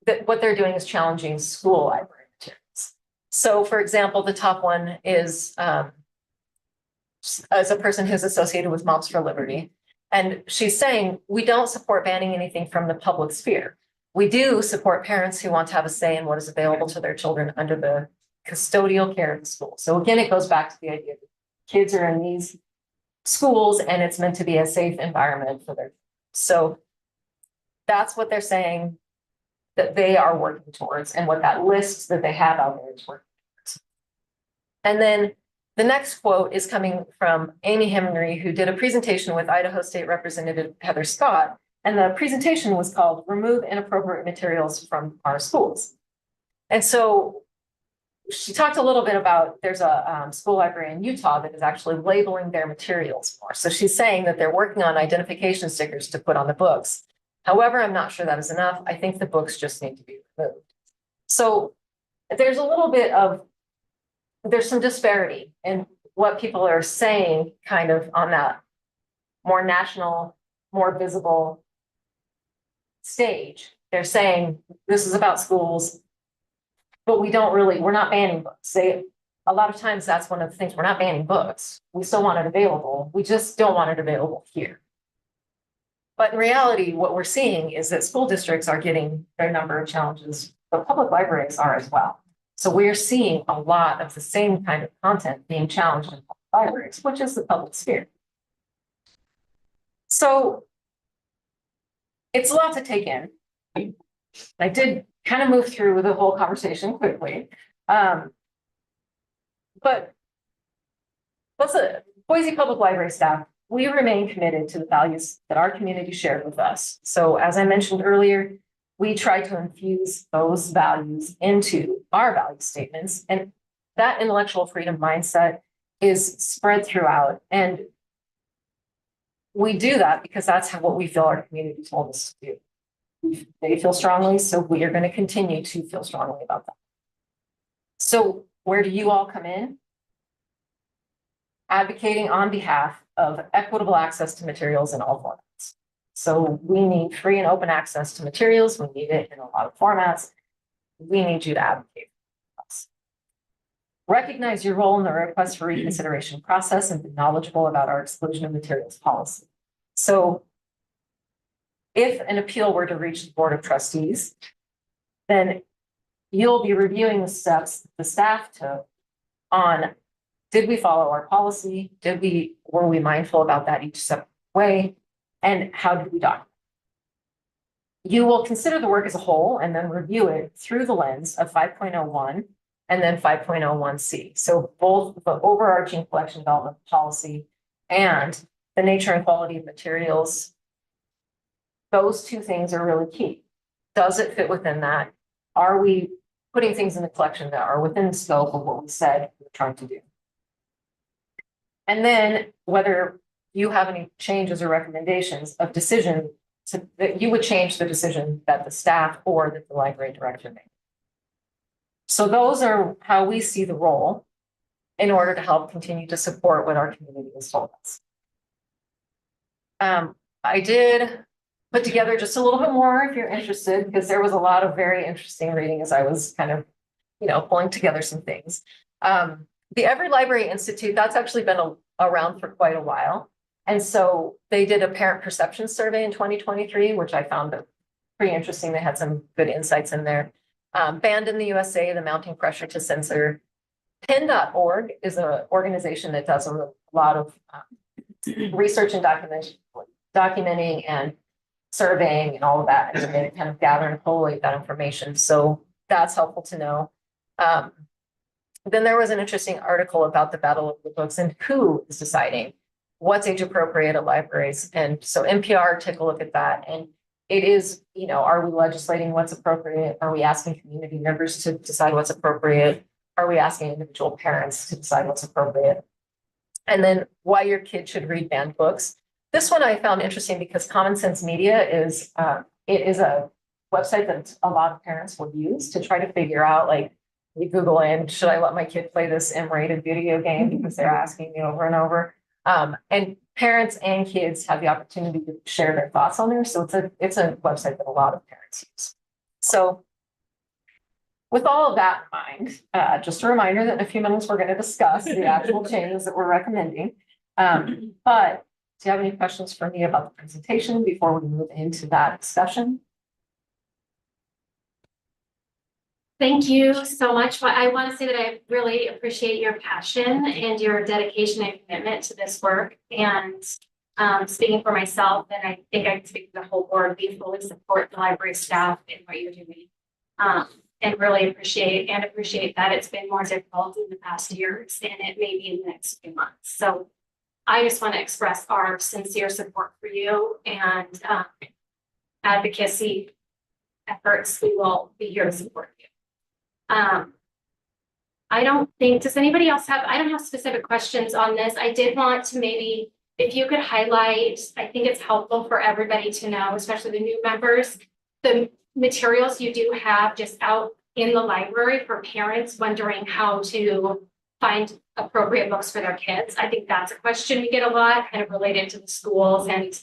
that what they're doing is challenging school library materials. So for example, the top one is as a person who's associated with Moms for Liberty. And she's saying, we don't support banning anything from the public sphere. We do support parents who want to have a say in what is available to their children under the custodial care of the school. So again, it goes back to the idea that kids are in these schools and it's meant to be a safe environment for them. So that's what they're saying that they are working towards, and what that list that they have out there is working towards. And then the next quote is coming from Amy Henry, who did a presentation with Idaho State Representative Heather Scott. And the presentation was called "Remove Inappropriate Materials from Our Schools." And so she talked a little bit about, there's a school library in Utah that is actually labeling their materials more. So she's saying that they're working on identification stickers to put on the books. However, I'm not sure that is enough. I think the books just need to be removed. So there's a little bit of, there's some disparity in what people are saying kind of on that more national, more visible stage. They're saying this is about schools, but we don't really, we're not banning books. A lot of times that's one of the things, we're not banning books. We still want it available. We just don't want it available here. But in reality, what we're seeing is that school districts are getting their number of challenges, but public libraries are as well. So we're seeing a lot of the same kind of content being challenged in public libraries, which is the public sphere. So it's a lot to take in. I did kind of move through the whole conversation quickly. But Boise Public Library staff, we remain committed to the values that our community shared with us. So as I mentioned earlier, we try to infuse those values into our value statements, and that intellectual freedom mindset is spread throughout. And we do that because that's what we feel our community told us to do. They feel strongly, so we are going to continue to feel strongly about that. So where do you all come in? Advocating on behalf of equitable access to materials in all formats. So we need free and open access to materials. We need it in a lot of formats. We need you to advocate for us. Recognize your role in the request for reconsideration process and be knowledgeable about our exclusion of materials policy. So if an appeal were to reach the Board of Trustees, then you'll be reviewing the steps the staff took on, did we follow our policy? Were we mindful about that each separate way? And how did we document? You will consider the work as a whole and then review it through the lens of 5.01 and then 5.01C. So both the overarching collection development policy and the nature and quality of materials, those two things are really key. Does it fit within that? Are we putting things in the collection that are within the scope of what we said we're trying to do? And then whether you have any changes or recommendations of decision that you would change the decision that the staff or that the library director made. So those are how we see the role in order to help continue to support what our community has told us. I did put together just a little bit more if you're interested, because there was a lot of very interesting reading as I was kind of, pulling together some things. The Every Library Institute, that's actually been around for quite a while. And so they did a parent perception survey in 2023, which I found pretty interesting. They had some good insights in there. Banned in the USA, the Mounting Pressure to Censor. PIN.org is an organization that does a lot of research and documenting and surveying and all of that, and they kind of gather and collate that information. So that's helpful to know. Then there was an interesting article about the Battle of the Books and who is deciding what's age appropriate at libraries. And so NPR took a look at that. And it is, are we legislating what's appropriate? Are we asking community members to decide what's appropriate? Are we asking individual parents to decide what's appropriate? And then why your kid should read banned books. This one I found interesting because Common Sense Media is, it is a website that a lot of parents will use to try to figure out, like, you Google in, should I let my kid play this M-rated video game because they're asking me over and over. And parents and kids have the opportunity to share their thoughts on there. So it's a website that a lot of parents use. So with all of that in mind, just a reminder that in a few minutes, we're going to discuss the actual changes that we're recommending. But do you have any questions for me about the presentation before we move into that discussion? Thank you so much. I want to say that I really appreciate your passion and your dedication and commitment to this work. And speaking for myself, and I think I can speak for the whole board, we fully support the library staff in what you're doing. And really appreciate that it's been more difficult in the past years and it may be in the next few months. So I just want to express our sincere support for you and advocacy efforts. We will be here to support you. I don't think, does anybody else have, I don't have specific questions on this. I did want to maybe, if you could highlight, I think it's helpful for everybody to know, especially the new members, the materials you do have just out in the library for parents wondering how to find appropriate books for their kids. I think that's a question we get a lot, kind of related to the schools and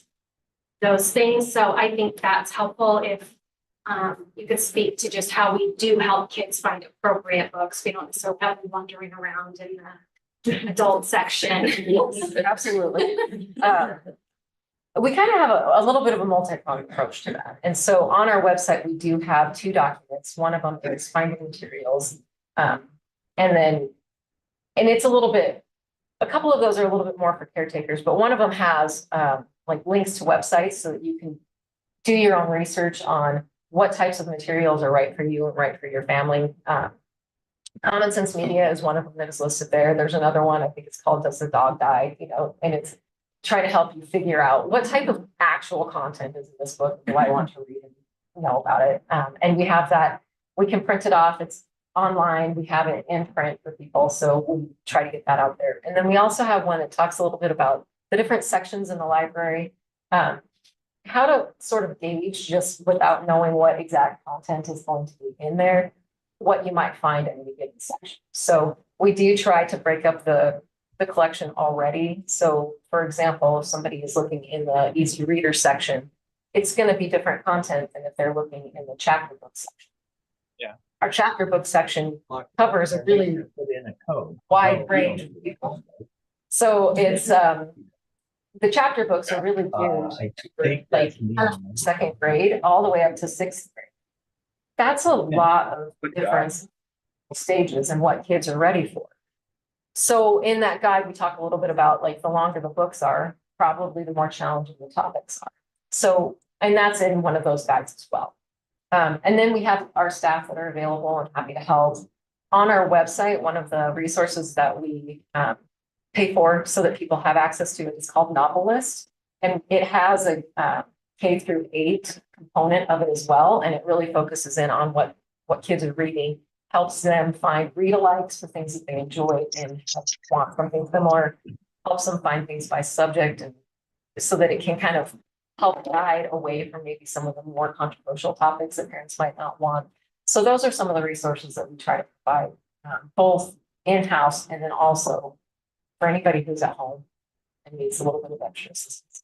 those things. So I think that's helpful if you could speak to just how we do help kids find appropriate books. We don't necessarily have them wandering around in the adult section. Absolutely. We kind of have a little bit of a multi-pronged approach to that. And so on our website, we do have 2 documents. One of them is finding materials. And it's a little bit, a couple of those are a little bit more for caretakers, but one of them has like links to websites so that you can do your own research on what types of materials are right for you and right for your family. Common Sense Media is one of them that is listed there. There's another one, I think it's called Does the Dog Die? And it's trying to help you figure out what type of actual content is in this book. Do I want to read and know about it? And we have that, we can print it off. It's online. We have it in print for people. So we try to get that out there. And then we also have one that talks a little bit about the different sections in the library, how to sort of gauge, just without knowing what exact content is going to be in there, what you might find in any given section. So we do try to break up the collection already. So for example, if somebody is looking in the easy reader section, it's going to be different content than if they're looking in the chapter book section. Yeah. Our chapter book section covers a really wide range of people. So it's the chapter books are really geared like second grade all the way up to 6th grade. That's a lot of different stages and what kids are ready for. So in that guide, we talk a little bit about, like, the longer the books are, probably the more challenging the topics are. So, and that's in one of those guides as well. And then we have our staff that are available and happy to help. On our website, one of the resources that we pay for so that people have access to it is called Novel List. And it has a K-8 component of it as well. And it really focuses in on what kids are reading, helps them find read-alikes for things that they enjoy and want something similar, helps them find things by subject, and so that it can kind of help guide away from maybe some of the more controversial topics that parents might not want. So those are some of the resources that we try to provide, both in-house and then also for anybody who's at home and needs a little bit of extra assistance.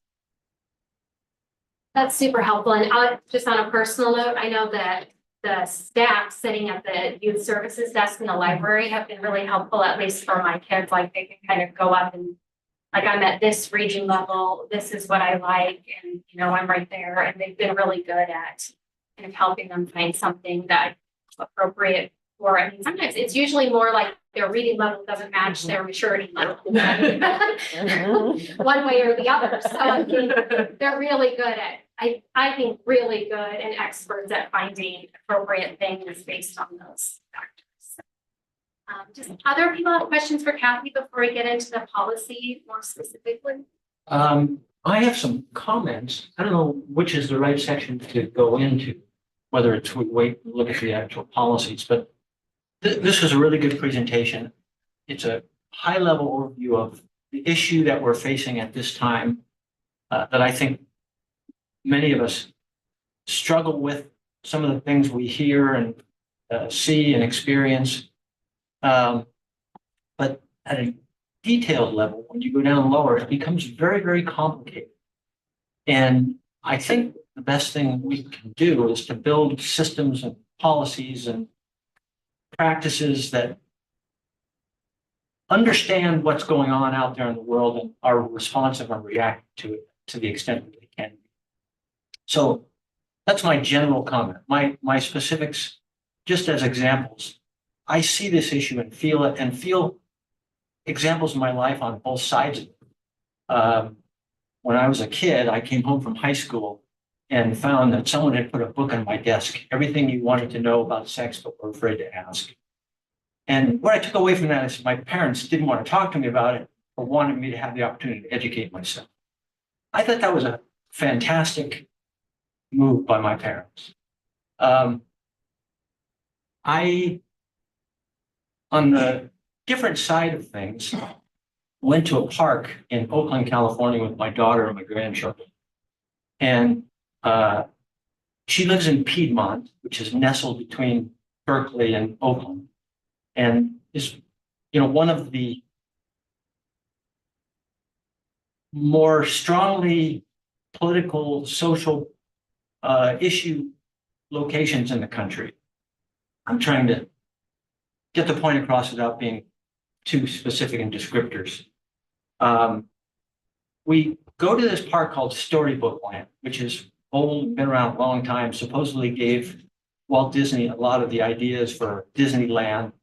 That's super helpful. And just on a personal note, I know that the staff sitting at the youth services desk in the library have been really helpful, at least for my kids. Like, they can kind of go up and, like, I'm at this region level, this is what I like, and I'm right there. And they've been really good at kind of helping them find something that appropriate for. I mean, sometimes it's usually more like their reading level doesn't match their maturity level, one way or the other. So I think they're really good at, I think really good and experts at finding appropriate things based on those factors. Just other people have questions for Kathy before we get into the policy more specifically? I have some comments. I don't know which is the right section to go into, whether it's we wait and look at the actual policies, but this is a really good presentation. It's a high level overview of the issue that we're facing at this time, that I think many of us struggle with, some of the things we hear and see and experience. But at a detailed level, when you go down lower, it becomes very, very complicated. And I think the best thing we can do is to build systems and policies and practices that understand what's going on out there in the world and are responsive and react to it to the extent that they can. So that's my general comment. My specifics, just as examples, I see this issue and feel it, and feel examples in my life on both sides of it. When I was a kid, I came home from high school and found that someone had put a book on my desk, everything you wanted to know about sex but were afraid to ask. And what I took away from that is my parents didn't want to talk to me about it, but wanted me to have the opportunity to educate myself. I thought that was a fantastic move by my parents. I, on the different side of things, went to a park in Oakland, California with my daughter and my grandchildren. And she lives in Piedmont, which is nestled between Berkeley and Oakland, and is, one of the more strongly political, social issue locations in the country. I'm trying to get the point across without being too specific in descriptors. We go to this park called Storybook Land, which is old, been around a long time, supposedly gave Walt Disney a lot of the ideas for Disneyland.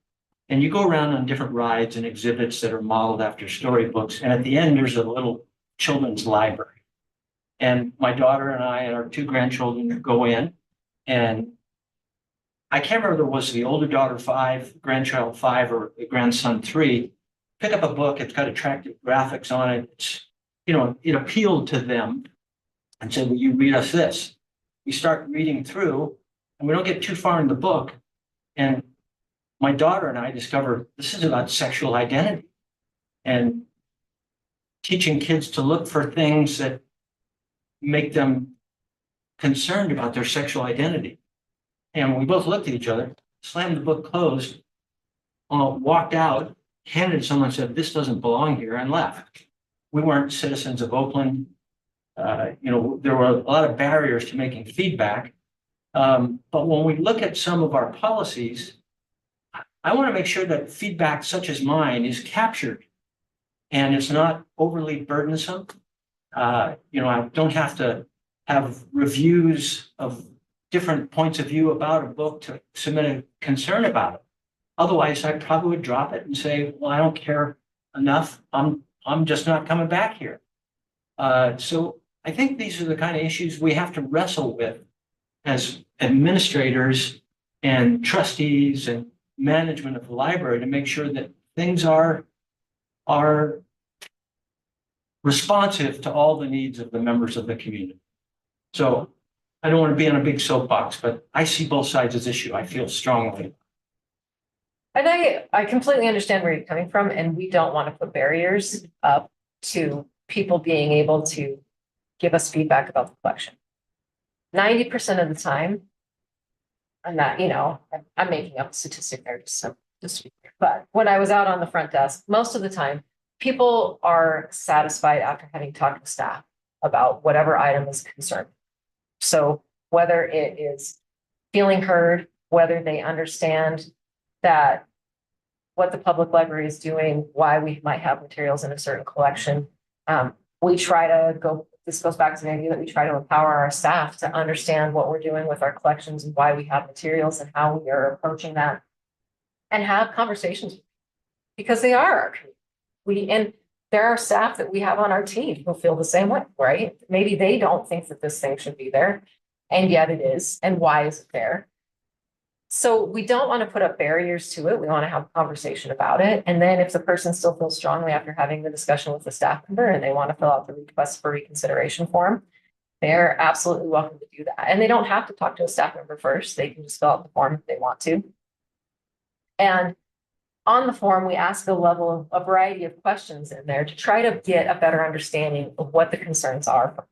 And you go around on different rides and exhibits that are modeled after storybooks. And at the end, there's a little children's library. And my daughter and I and our two grandchildren go in, and I can't remember if it was the older daughter 5, grandchild 5, or the grandson 3, pick up a book. It's got attractive graphics on it. It's, it appealed to them and said, will you read us this? We start reading through, and we don't get too far in the book. And my daughter and I discovered this is about sexual identity and teaching kids to look for things that make them concerned about their sexual identity. And we both looked at each other, slammed the book closed, walked out, handed it to someone, said, this doesn't belong here, and left. We weren't citizens of Oakland. There were a lot of barriers to making feedback. But when we look at some of our policies, I want to make sure that feedback such as mine is captured and it's not overly burdensome. I don't have to have reviews of different points of view about a book to submit a concern about it. Otherwise, I probably would drop it and say, well, I don't care enough. I'm just not coming back here. So I think these are the kind of issues we have to wrestle with as administrators and trustees and management of the library to make sure that things are responsive to all the needs of the members of the community. So I don't want to be on a big soapbox, but I see both sides of this issue. I feel strongly. And I completely understand where you're coming from, and we don't want to put barriers up to people being able to give us feedback about the collection. 90% of the time, I'm not, I'm making up a statistic there just but when I was out on the front desk, most of the time, people are satisfied after having talked to staff about whatever item is concerned. So whether it is feeling heard, whether they understand that what the public library is doing, why we might have materials in a certain collection. We try to this goes back to the idea that we try to empower our staff to understand what we're doing with our collections and why we have materials and how we are approaching that and have conversations because they are our community. And there are staff that we have on our team who feel the same way, right? Maybe they don't think that this thing should be there, and yet it is. And why is it there? So we don't want to put up barriers to it. We want to have a conversation about it. And then if the person still feels strongly after having the discussion with the staff member and they want to fill out the request for reconsideration form, they're absolutely welcome to do that. And they don't have to talk to a staff member first. They can just fill out the form if they want to. And on the form, we ask a variety of questions in there to try to get a better understanding of what the concerns are.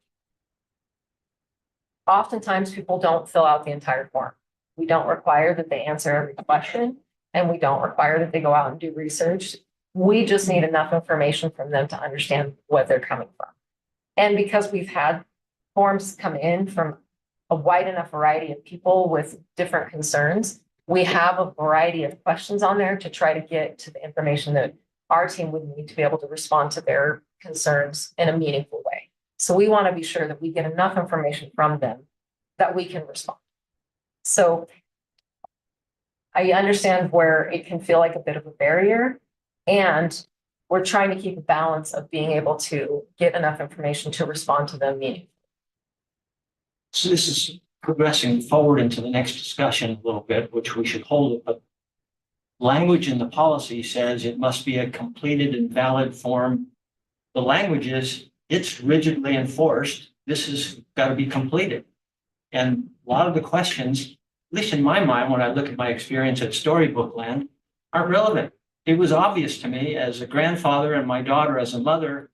Oftentimes, people don't fill out the entire form. We don't require that they answer every question, and we don't require that they go out and do research. We just need enough information from them to understand what they're coming from. And because we've had forms come in from a wide enough variety of people with different concerns, we have a variety of questions on there to try to get to the information that our team would need to be able to respond to their concerns in a meaningful way. So we want to be sure that we get enough information from them that we can respond. So I understand where it can feel like a bit of a barrier, and we're trying to keep a balance of being able to get enough information to respond to them meaningfully. So this is progressing forward into the next discussion a little bit, which we should hold it, but language in the policy says it must be a completed and valid form. The language is, it's rigidly enforced. This has got to be completed. And a lot of the questions, at least in my mind, when I look at my experience at Storybook Land, aren't relevant. It was obvious to me as a grandfather and my daughter as a mother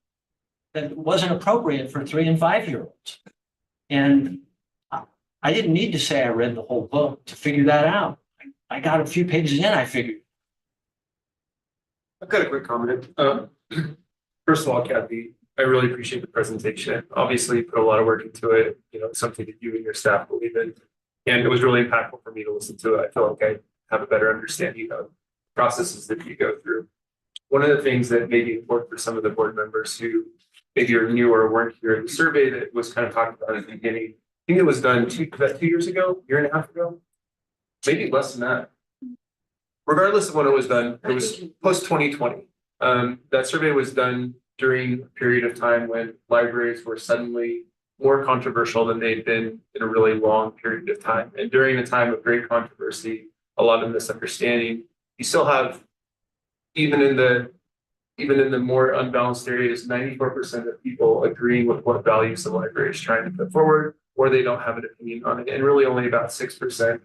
that it wasn't appropriate for 3- and 5-year-olds. And I didn't need to say I read the whole book to figure that out. I got a few pages in, I figured. I've got a quick comment. First of all, Kathy, I really appreciate the presentation. Obviously, you put a lot of work into it, something that you and your staff believe in. And it was really impactful for me to listen to it. I feel like I have a better understanding of processes that you go through. One of the things that may be important for some of the board members who maybe are new or weren't here in the survey that was kind of talked about at the beginning, I think it was done 2 years ago, year and a half ago, maybe less than that. Regardless of when it was done, it was post 2020. That survey was done during a period of time when libraries were suddenly more controversial than they'd been in a really long period of time. And during a time of great controversy, a lot of misunderstanding, you still have, even in the more unbalanced areas, 94% of people agreeing with what values the library is trying to put forward, or they don't have an opinion on it. And really only about 6%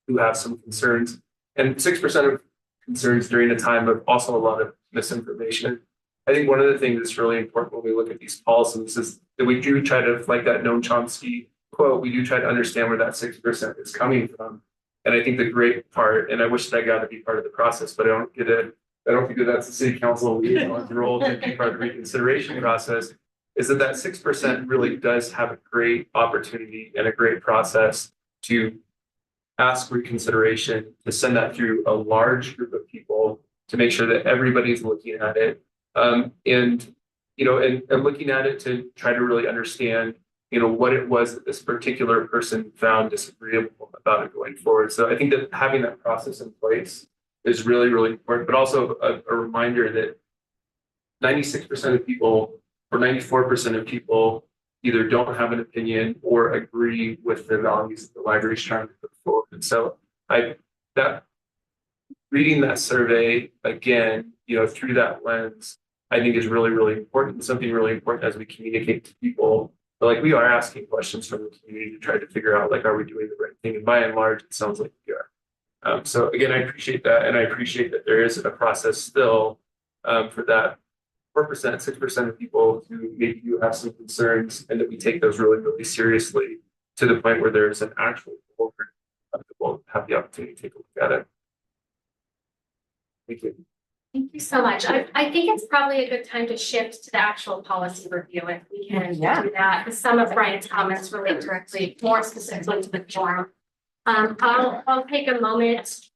who have some concerns. And 6% of concerns during a time of also a lot of misinformation. I think one of the things that's really important when we look at these policies is that we do try to, like that Noam Chomsky quote, we do try to understand where that 6% is coming from. And I think the great part, and I wish that I got to be part of the process, but I don't think that that's the city council liaison's role to be part of the reconsideration process, is that 6% really does have a great opportunity and a great process to ask reconsideration, to send that through a large group of people to make sure that everybody's looking at it. And looking at it to try to really understand, what it was that this particular person found disagreeable about it going forward. So I think that having that process in place is really, really important, but also a reminder that 96% of people or 94% of people either don't have an opinion or agree with the values that the library is trying to put forward. And so reading that survey again, through that lens, I think is really, really important. Something really important as we communicate to people. But like, we are asking questions from the community to try to figure out, like, are we doing the right thing? And by and large, it sounds like we are. So again, I appreciate that. And I appreciate that there is a process still for that 4%, 6% of people who maybe do have some concerns, and that we take those really, really seriously to the point where there's an actual board that will have the opportunity to take a look at it. Thank you. Thank you so much. I think it's probably a good time to shift to the actual policy review if we can do that. Because some of Brian's comments relate directly, more specifically to the forum. I'll take a moment,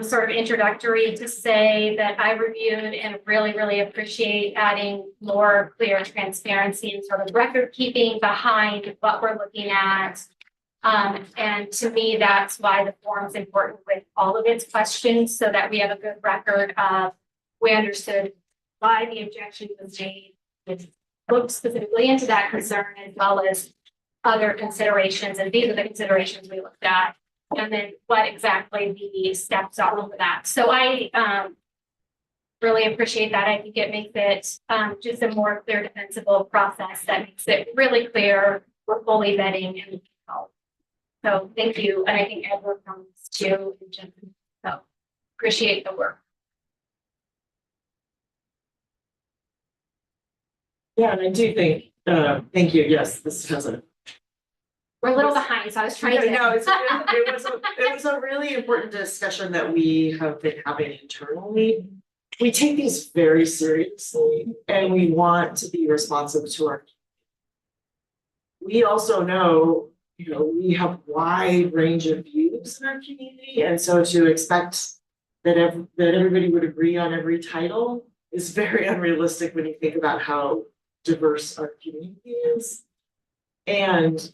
sort of introductory, to say that I reviewed and really, really appreciate adding more clear transparency and sort of record keeping behind what we're looking at. And to me, that's why the forum is important with all of its questions, so that we have a good record of, we understood why the objection was made, looked specifically into that concern, as well as other considerations. And these are the considerations we looked at, and then what exactly the steps are for that. So I really appreciate that. I think it makes it just a more clear, defensible process that makes it really clear we're fully vetting and help. So thank you. And I think Edward comes too, and Jensen. So appreciate the work. Yeah, and I do think, thank you, yes, this has a. We're a little behind, so I was trying to. No, it was a really important discussion that we have been having internally. We take these very seriously and we want to be responsive to our. We also know, we have wide range of views in our community, and so to expect that everybody would agree on every title is very unrealistic when you think about how diverse our community is. And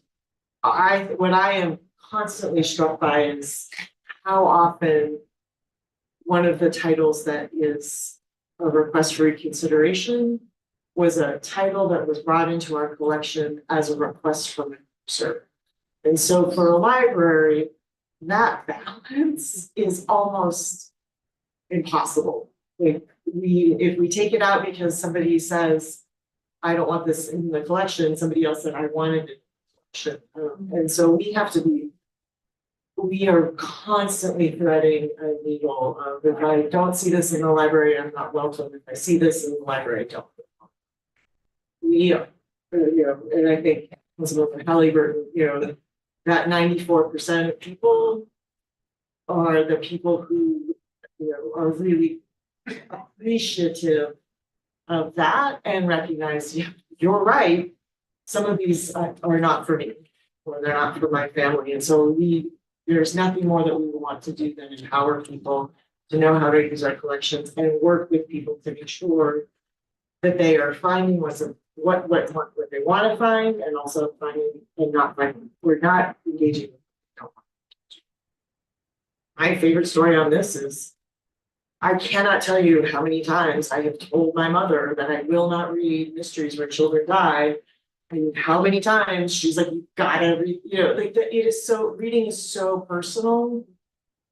what I am constantly struck by is how often one of the titles that is a request for reconsideration was a title that was brought into our collection as a request from a user. And so for a library, that balance is almost impossible. Like if we take it out because somebody says, I don't want this in the collection, somebody else said, I wanted it. And so we are constantly threading a needle of if I don't see this in the library, I'm not welcome. If I see this in the library, I don't. We are, and I think Councilmember Halliburton, that 94% of people are the people who, are really appreciative of that and recognize, you're right. Some of these are not for me, or they're not for my family. And so there's nothing more that we want to do than empower people to know how to use our collections and work with people to make sure that they are finding what they want to find, and also finding and not finding. We're not engaging. My favorite story on this is I cannot tell you how many times I have told my mother that I will not read mysteries where children die. And how many times she's like, you gotta read, it is so, reading is so personal.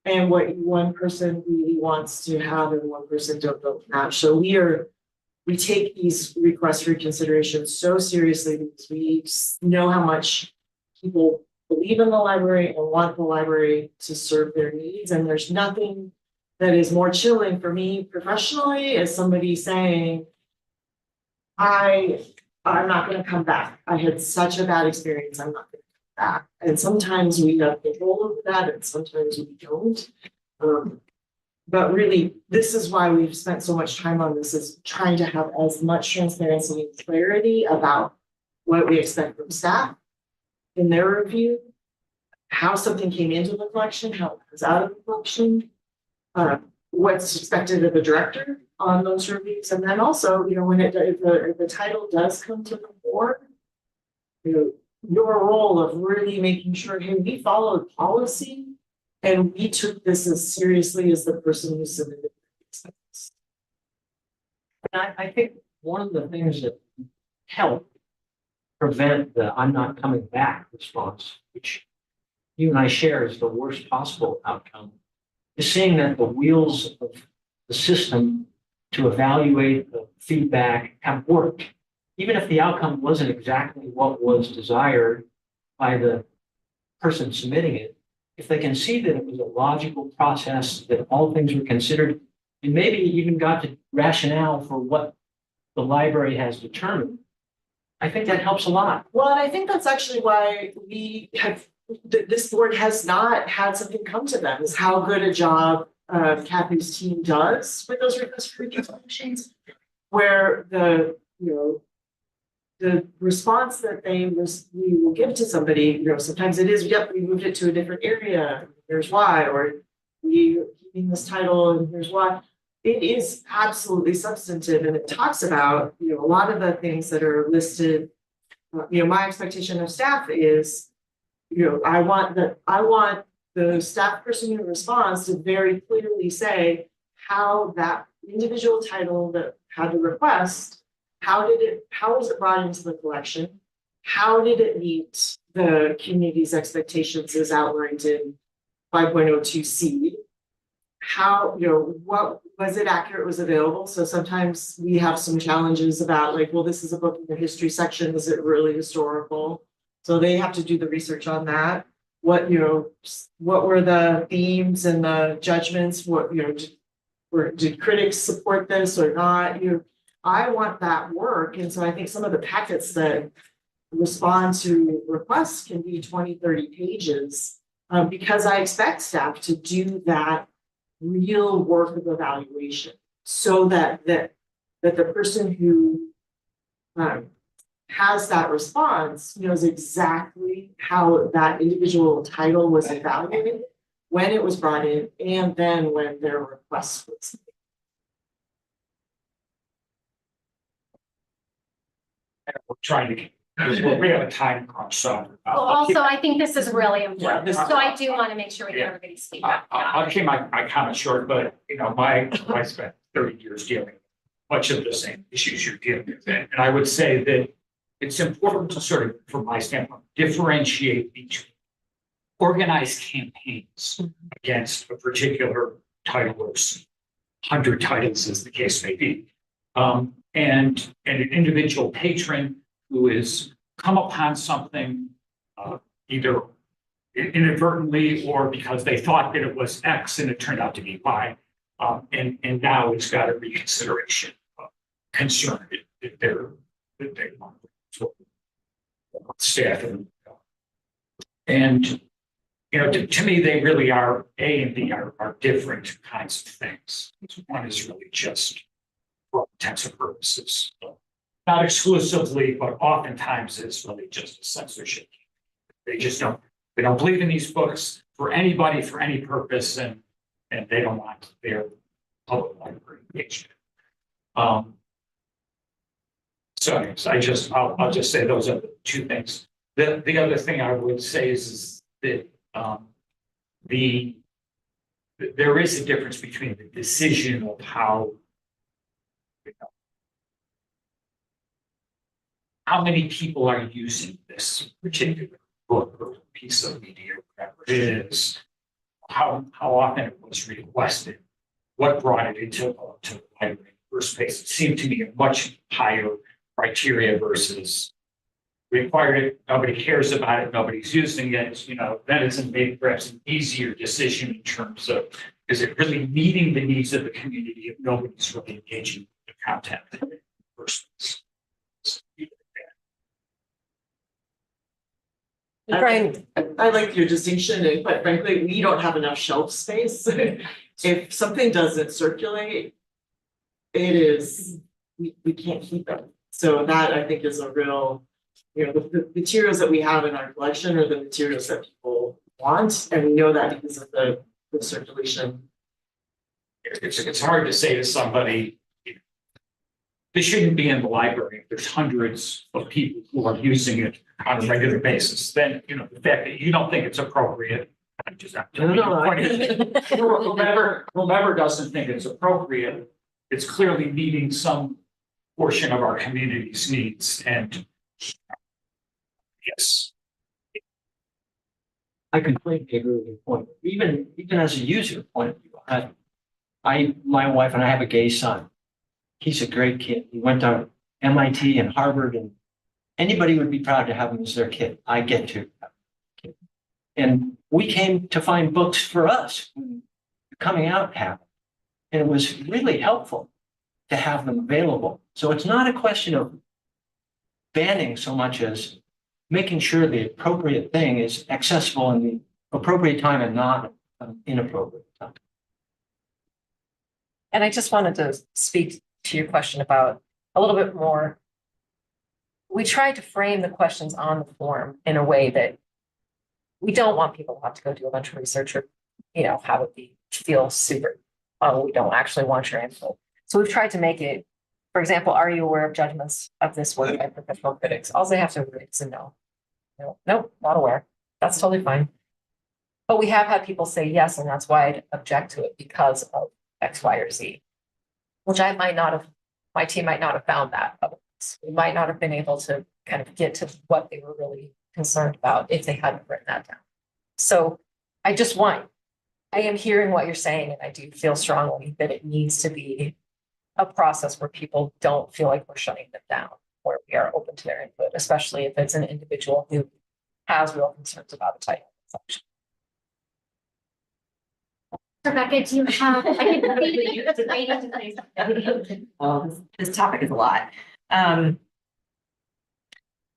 And what one person really wants to have and one person don't have. So we take these requests for consideration so seriously because we know how much people believe in the library and want the library to serve their needs. And there's nothing that is more chilling for me professionally as somebody saying, I'm not going to come back. I had such a bad experience. I'm not going to come back. And sometimes we have control over that, and sometimes we don't. But really, this is why we've spent so much time on this, is trying to have as much transparency and clarity about what we expect from staff in their review, how something came into the collection, how it comes out of the collection, what's expected of the director on those reviews, and then also, when if the title does come to the board, your role of really making sure, hey, we followed policy and we took this as seriously as the person who submitted it. And I think one of the things that help prevent the I'm not coming back response, which you and I share is the worst possible outcome, is seeing that the wheels of the system to evaluate the feedback have worked. Even if the outcome wasn't exactly what was desired by the person submitting it, if they can see that it was a logical process, that all things were considered, and maybe even got to rationale for what the library has determined, I think that helps a lot. Well, and I think that's actually why this board has not had something come to them, is how good a job Kathy's team does with those requests for reconsiderations, where the response that we will give to somebody, sometimes it is, yep, we moved it to a different area, here's why, or we keeping this title and here's why. It is absolutely substantive, and it talks about, a lot of the things that are listed. My expectation of staff is, I want the staff person who responds to very clearly say how that individual title that had the request, how was it brought into the collection? How did it meet the community's expectations as outlined in 5.02C? How, what was it accurate, was available? So sometimes we have some challenges about well, this is a book in the history section. Is it really historical? So they have to do the research on that. What were the themes and the judgments? What, did critics support this or not? I want that work. And so I think some of the packets that respond to requests can be 20, 30 pages. Because I expect staff to do that real work of evaluation so that the person who has that response knows exactly how that individual title was evaluated, when it was brought in, and then when their request was. We're trying to, we have a time crunch, so. Well, also, I think this is really important, this- so I do want to make sure we get everybody's feedback. I'll keep my comment short, but you know, I spent 30 years dealing with much of the same issues you're dealing with. And I would say that it's important to sort of, from my standpoint, differentiate between organized campaigns against a particular title or 100 titles, as the case may be. And an individual patron who has come upon something either inadvertently or because they thought that it was X and it turned out to be Y. And now it's got a reconsideration concern that they want staff and you know, to me, they really are, A and B are different kinds of things. One is really just for all intents and purposes, not exclusively, but oftentimes it's really just a censorship. They don't believe in these books for anybody, for any purpose, and they don't want their public library engaged. So anyways, I'll just say those are the two things. The other thing I would say is that there is a difference between the decision of how, you know, how many people are using this particular book or piece of media, whatever it is, how often it was requested, what brought it into the library in the first place. It seemed to me a much higher criteria versus required it, nobody cares about it, nobody's using it, you know, then it's maybe perhaps an easier decision in terms of, is it really meeting the needs of the community if nobody's really engaging with the content in the first place? I like your distinction, and quite frankly, we don't have enough shelf space. If something doesn't circulate, it is, we can't keep it. So that I think is a real, you know, the materials that we have in our collection are the materials that people want, and we know that because of the circulation. It's hard to say to somebody, you know, this shouldn't be in the library if there's hundreds of people who are using it on a regular basis. Then, you know, the fact that you don't think it's appropriate, I just have to. Whomever doesn't think it's appropriate, it's clearly meeting some portion of our community's needs, and yes. I completely agree with your point. Even as a user point of view, my wife and I have a gay son. He's a great kid. He went to MIT and Harvard, and anybody would be proud to have him as their kid. I get to. And we came to find books for us when the coming out happened. And it was really helpful to have them available. So it's not a question of banning so much as making sure the appropriate thing is accessible in the appropriate time and not inappropriate time. And I just wanted to speak to your question about a little bit more. We tried to frame the questions on the form in a way that we don't want people to have to go do a bunch of research or, you know, have it feel super, oh, we don't actually want your info. So we've tried to make it, for example, are you aware of judgments of this work by professional critics? All they have to agree is a no. No, nope, not aware. That's totally fine. But we have had people say yes, and that's why I'd object to it because of X, Y, or Z, which my team might not have found that. We might not have been able to kind of get to what they were really concerned about if they hadn't written that down. So I am hearing what you're saying, and I do feel strongly that it needs to be a process where people don't feel like we're shutting them down, where we are open to their input, especially if it's an individual who has real concerns about the title. Rebecca, do you have, I can read it, you're waiting to say something. Oh, this topic is a lot. I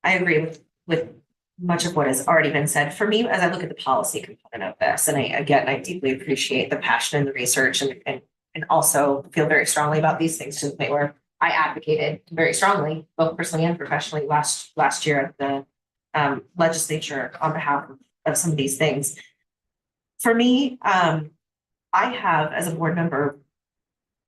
agree with much of what has already been said. For me, as I look at the policy component of this, and I deeply appreciate the passion and the research and also feel very strongly about these things to the point where I advocated very strongly, both personally and professionally last year at the legislature on behalf of some of these things. For me, I have, as a board member,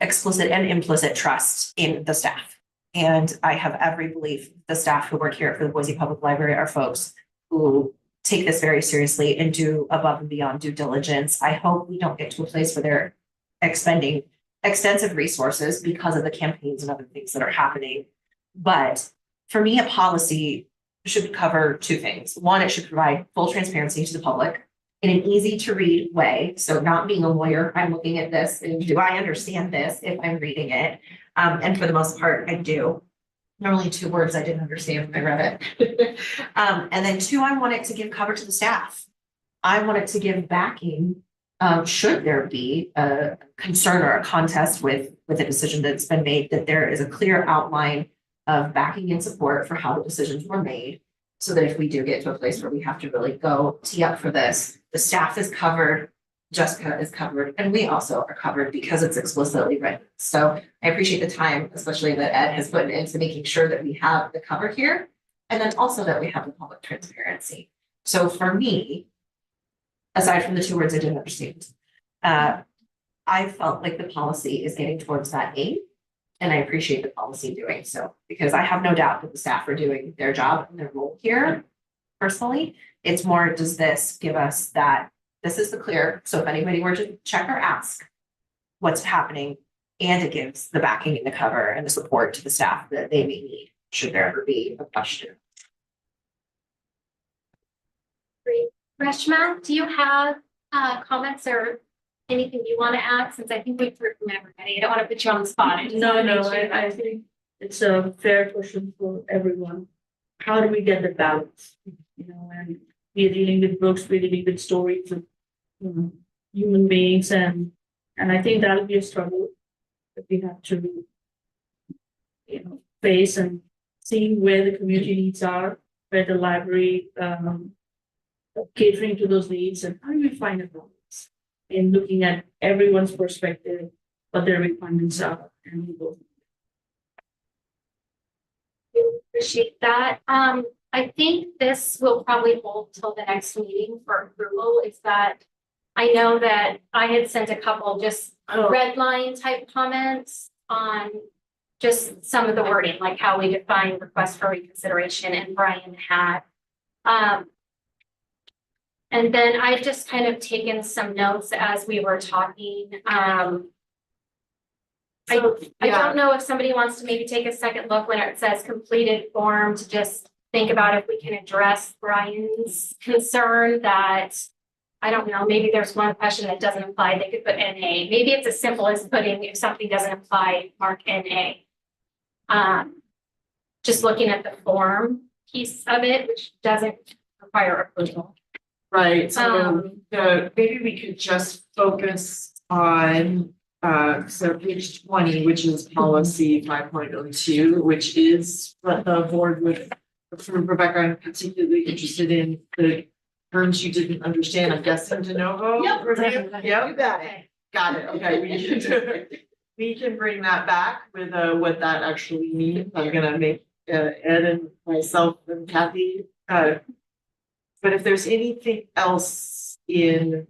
explicit and implicit trust in the staff. And I have every belief the staff who work here for the Boise Public Library are folks who take this very seriously and do above and beyond due diligence. I hope we don't get to a place where they're expending extensive resources because of the campaigns and other things that are happening. But for me, a policy should cover two things. One, it should provide full transparency to the public in an easy to read way. So not being a lawyer, I'm looking at this and do I understand this if I'm reading it? And for the most part, I do. There are only 2 words I didn't understand when I read it. And then 2, I want it to give cover to the staff. I want it to give backing. Should there be a concern or a contest with a decision that's been made, that there is a clear outline of backing and support for how the decisions were made. So that if we do get to a place where we have to really go tee up for this, the staff is covered, Jessica is covered, and we also are covered because it's explicitly written. So I appreciate the time, especially that Ed has put into making sure that we have the cover here, and then also that we have the public transparency. So for me, aside from the 2 words I didn't understand, I felt like the policy is getting towards that aim. And I appreciate the policy doing so, because I have no doubt that the staff are doing their job and their role here. Personally, it's more, does this give us that this is the clear, so if anybody were to check or ask what's happening, and it gives the backing and the cover and the support to the staff that they may need, should there ever be a question. Great. Reshma, do you have comments or anything you want to add, since I think we've heard from everybody? I don't want to put you on the spot. I just No, wanna make no, sure that- I think it's a fair question for everyone. How do we get the balance? You know, and we're dealing with books, we're dealing with stories of, human beings, and I think that'll be a struggle that we have to, face and see where the community needs are, where the library, catering to those needs, and how do we find a balance in looking at everyone's perspective, what their requirements are, and we go. Appreciate that. I think this will probably hold till the next meeting for approval. Is that I know that I had sent a couple just red line type comments on just some of the wording, like how we define request for reconsideration, and Brian had. And then I've just kind of taken some notes as we were talking. I don't know if somebody wants to maybe take a second look when it says completed form, to just think about if we can address Brian's concern that, I don't know, maybe there's one question that doesn't apply, they could put NA. Maybe it's as simple as putting, if something doesn't apply, mark NA. Just looking at the form piece of it, which doesn't require approval. Right, so maybe we could just focus on so page 20, which is policy 5.02, which is what the board would approve. Rebecca, I'm particularly interested in the terms you didn't understand, I'm guessing de novo. Review? Yep, got it, okay, we can bring that back with what that actually means. I'm gonna make Ed and myself and Kathy but if there's anything else in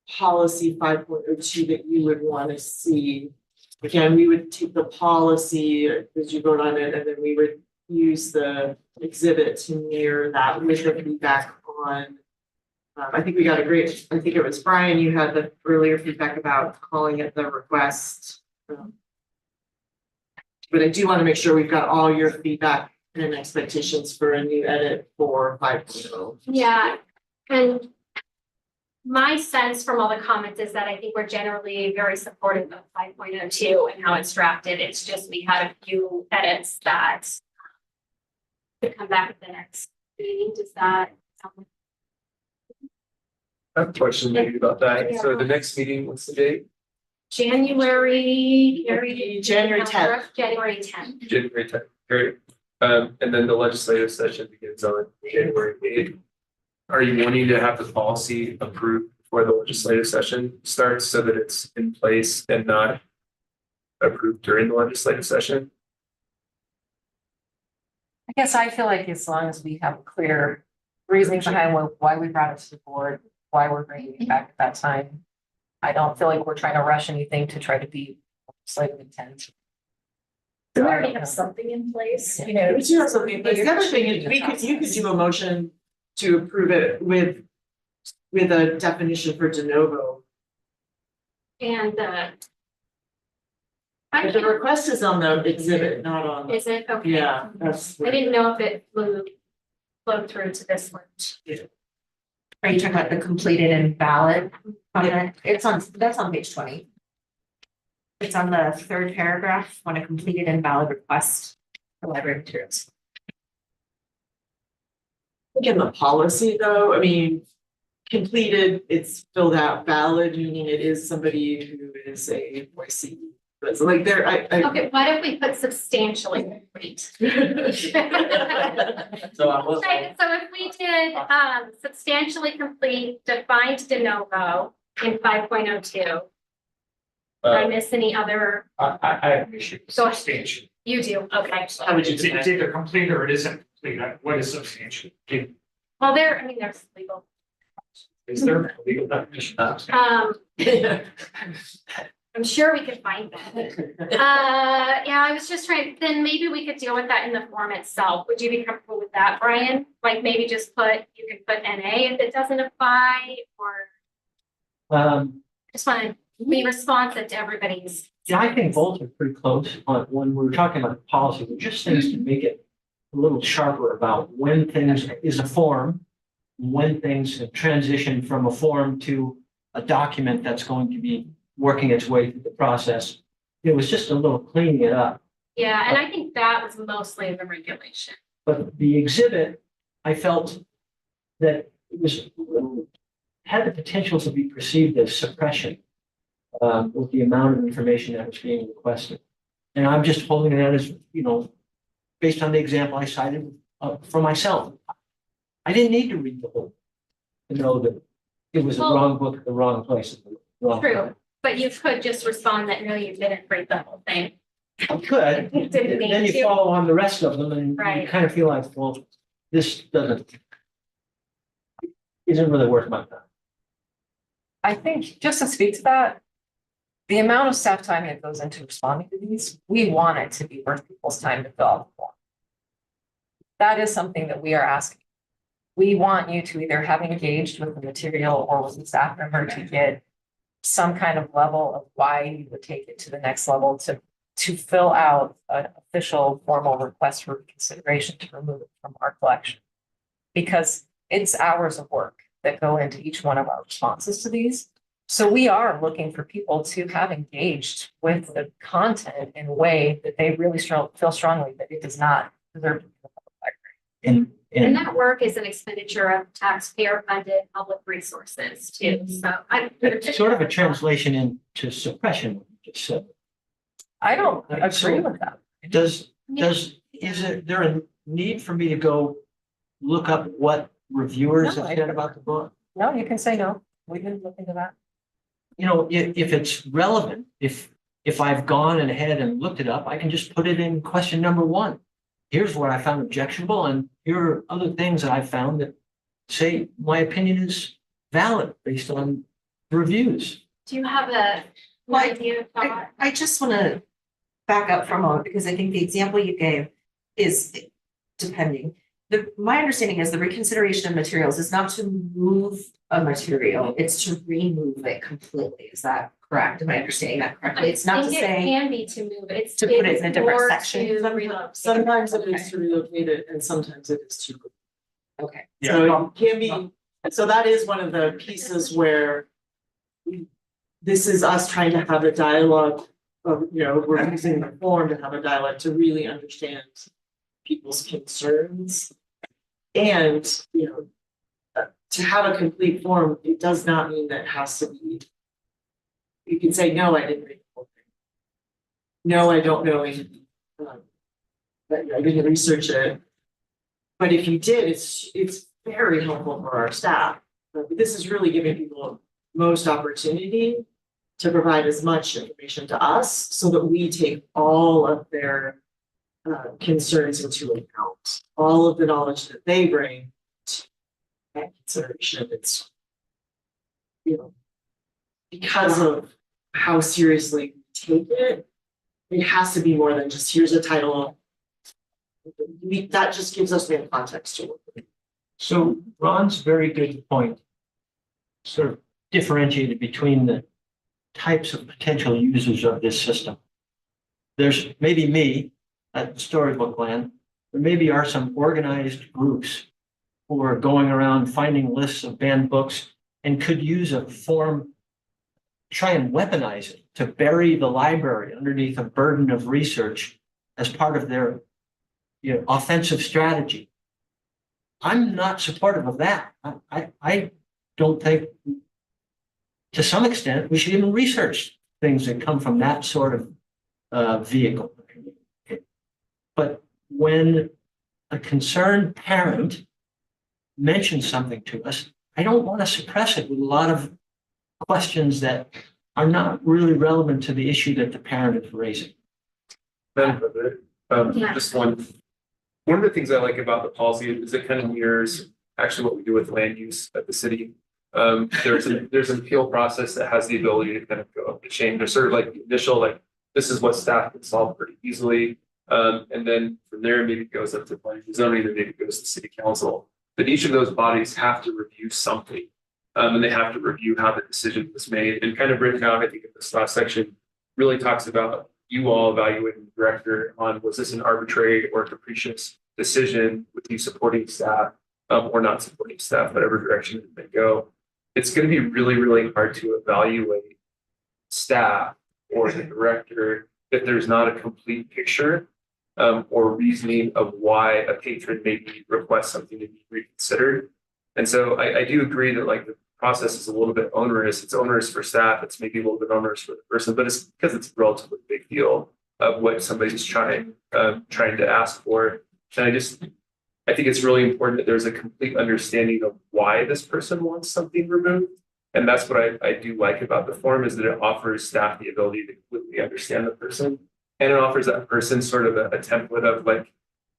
policy 5.02 that you would want to see, again, we would take the policy as you vote on it, and then we would use the exhibit to mirror that with the feedback on. I think we got a great, I think it was Brian, you had the earlier feedback about calling it the request. But I do want to make sure we've got all your feedback and expectations for a new edit for 5.0. Yeah, and my sense from all the comments is that I think we're generally very supportive of 5.02 and how it's drafted. It's just we had a few edits that could come back at the next meeting. Does that sound I have a question maybe about that. So the next meeting, what's the date? January. January 10th. January 10th. January 10th, great. And then the legislative session begins on January 8th. Are you wanting to have the policy approved before the legislative session starts so that it's in place and not approved during the legislative session? I guess I feel like as long as we have clear reasoning behind why we brought it to the board, why we're bringing it back at that time. I don't feel like we're trying to rush anything to try to be slightly intense. We already have something in place, you know. We do have something, but the other thing is, you could do a motion to approve it with a definition for de novo. And But the request is on the exhibit, not on, is it? Okay. yeah, that's. I didn't know if it flowed through to this one. Are you talking about the completed and valid comment? It's on, that's on page 20. It's on the third paragraph, when a completed and valid request for library materials. In the policy though, I mean, completed, it's filled out, valid, meaning it is somebody who is a Boise. But it's like there, Okay, what if we put substantially complete? So I was. Right, so if we did substantially complete defined de novo in 5.02, did I miss any other? I have an issue with Go ahead. substantial. You do, okay. How would you It's do that? either complete or it isn't complete. What is substantial? Well, there's legal. Is there a legal definition? I'm sure we could find that. Yeah, I was just trying, then maybe we could deal with that in the form itself. Would you be comfortable with that, Brian? Like maybe just you can put NA if it doesn't apply, or just want to be responsive to everybody's. Yeah, I think both are pretty close, but when we're talking about policy, we're just things to make it a little sharper about when things is a form, when things transition from a form to a document that's going to be working its way through the process. It was just a little cleaning it up. Yeah, and I think that was mostly the regulation. But the exhibit, I felt that it was had the potential to be perceived as suppression with the amount of information that was being requested. And I'm just holding it out as, based on the example I cited for myself. I didn't need to read the whole to know that it was the wrong book at the wrong place. At the wrong True, time. but you could just respond that no, you didn't read the whole thing. I could, You didn't need then you to. follow on the rest of them and you Right. kind of feel like, well, this isn't really worth my time. I think just to speak to that, the amount of staff time that goes into responding to these, we want it to be worth people's time to fill out the form. That is something that we are asking. We want you to either have engaged with the material or with the staff member to get some kind of level of why you would take it to the next level to fill out an official formal request for reconsideration to remove it from our collection. Because it's hours of work that go into each one of our responses to these. So we are looking for people to have engaged with the content in a way that they really feel strongly that it does not deserve to be in the public library. And that work is an expenditure of taxpayer funded public resources too, so It's sort of a translation into suppression, what you just said. I don't So- agree with that. Is there a need for me to go look up what reviewers No, have I- said about the book? No, you can say no. We didn't look into that. If it's relevant, if I've gone ahead and looked it up, I can just put it in question number 1. Here's what I found objectionable, and here are other things that I found that say my opinion is valid based on reviews. do you have an idea of thought? I just want to back up for a moment because I think the example you gave is depending. My understanding is the reconsideration of materials is not to move a material, it's to remove it completely. Is that correct? Am I understanding that correctly? It's not to I think it say, can be to move it, it's to put it it's in a different more section. to relocate. Sometimes it is to relocate it and sometimes it is to. okay, So it can be, so that is one of the pieces where this is us trying to have a dialogue of, we're using the form to have a dialogue to really understand people's concerns. And, to have a complete form, it does not mean that it has to be. You can say, no, I didn't read the whole thing. No, I don't know anything. I didn't research it. But if you did, it's very helpful for our staff. This is really giving people most opportunity to provide as much information to us so that we take all of their concerns into account, all of the knowledge that they bring to that consideration. It's, you know, because of how seriously we take it, it has to be more than just here's a title. That just gives us the context to work with. So Ron's very good point, sort of differentiated between the types of potential users of this system. There's maybe me at Storybook Land, there maybe are some organized groups who are going around finding lists of banned books and could use a form, try and weaponize it to bury the library underneath a burden of research as part of their, you know, offensive strategy. I'm not supportive of that. I don't think, to some extent, we should even research things that come from that sort of vehicle. But when a concerned parent mentions something to us, I don't want to suppress it with a lot of questions that are not really relevant to the issue that the parent is raising. Just one of the things I like about the policy is it kind of mirrors actually what we do with land use at the city. There's an appeal process that has the ability to kind of go up the chain. There's sort of like the initial, like, this is what staff can solve pretty easily. And then from there, maybe it goes up to planning and zoning, then maybe it goes to city council. But each of those bodies have to review something. And they have to review how the decision was made, and kind of written out, I think in this last section, really talks about you all evaluating the director on, was this an arbitrary or capricious decision with you supporting staff or not supporting staff, whatever direction it may go. It's going to be really, really hard to evaluate staff or the director if there's not a complete picture or reasoning of why a patron maybe requests something to be reconsidered. And so I do agree that, like, the process is a little bit onerous. It's onerous for staff. It's maybe a little bit onerous for the person, but it's because it's a relatively big deal of what somebody's trying to ask for. And I think it's really important that there's a complete understanding of why this person wants something removed. And that's what I do like about the form, is that it offers staff the ability to completely understand the person. And it offers that person sort of a template of, like,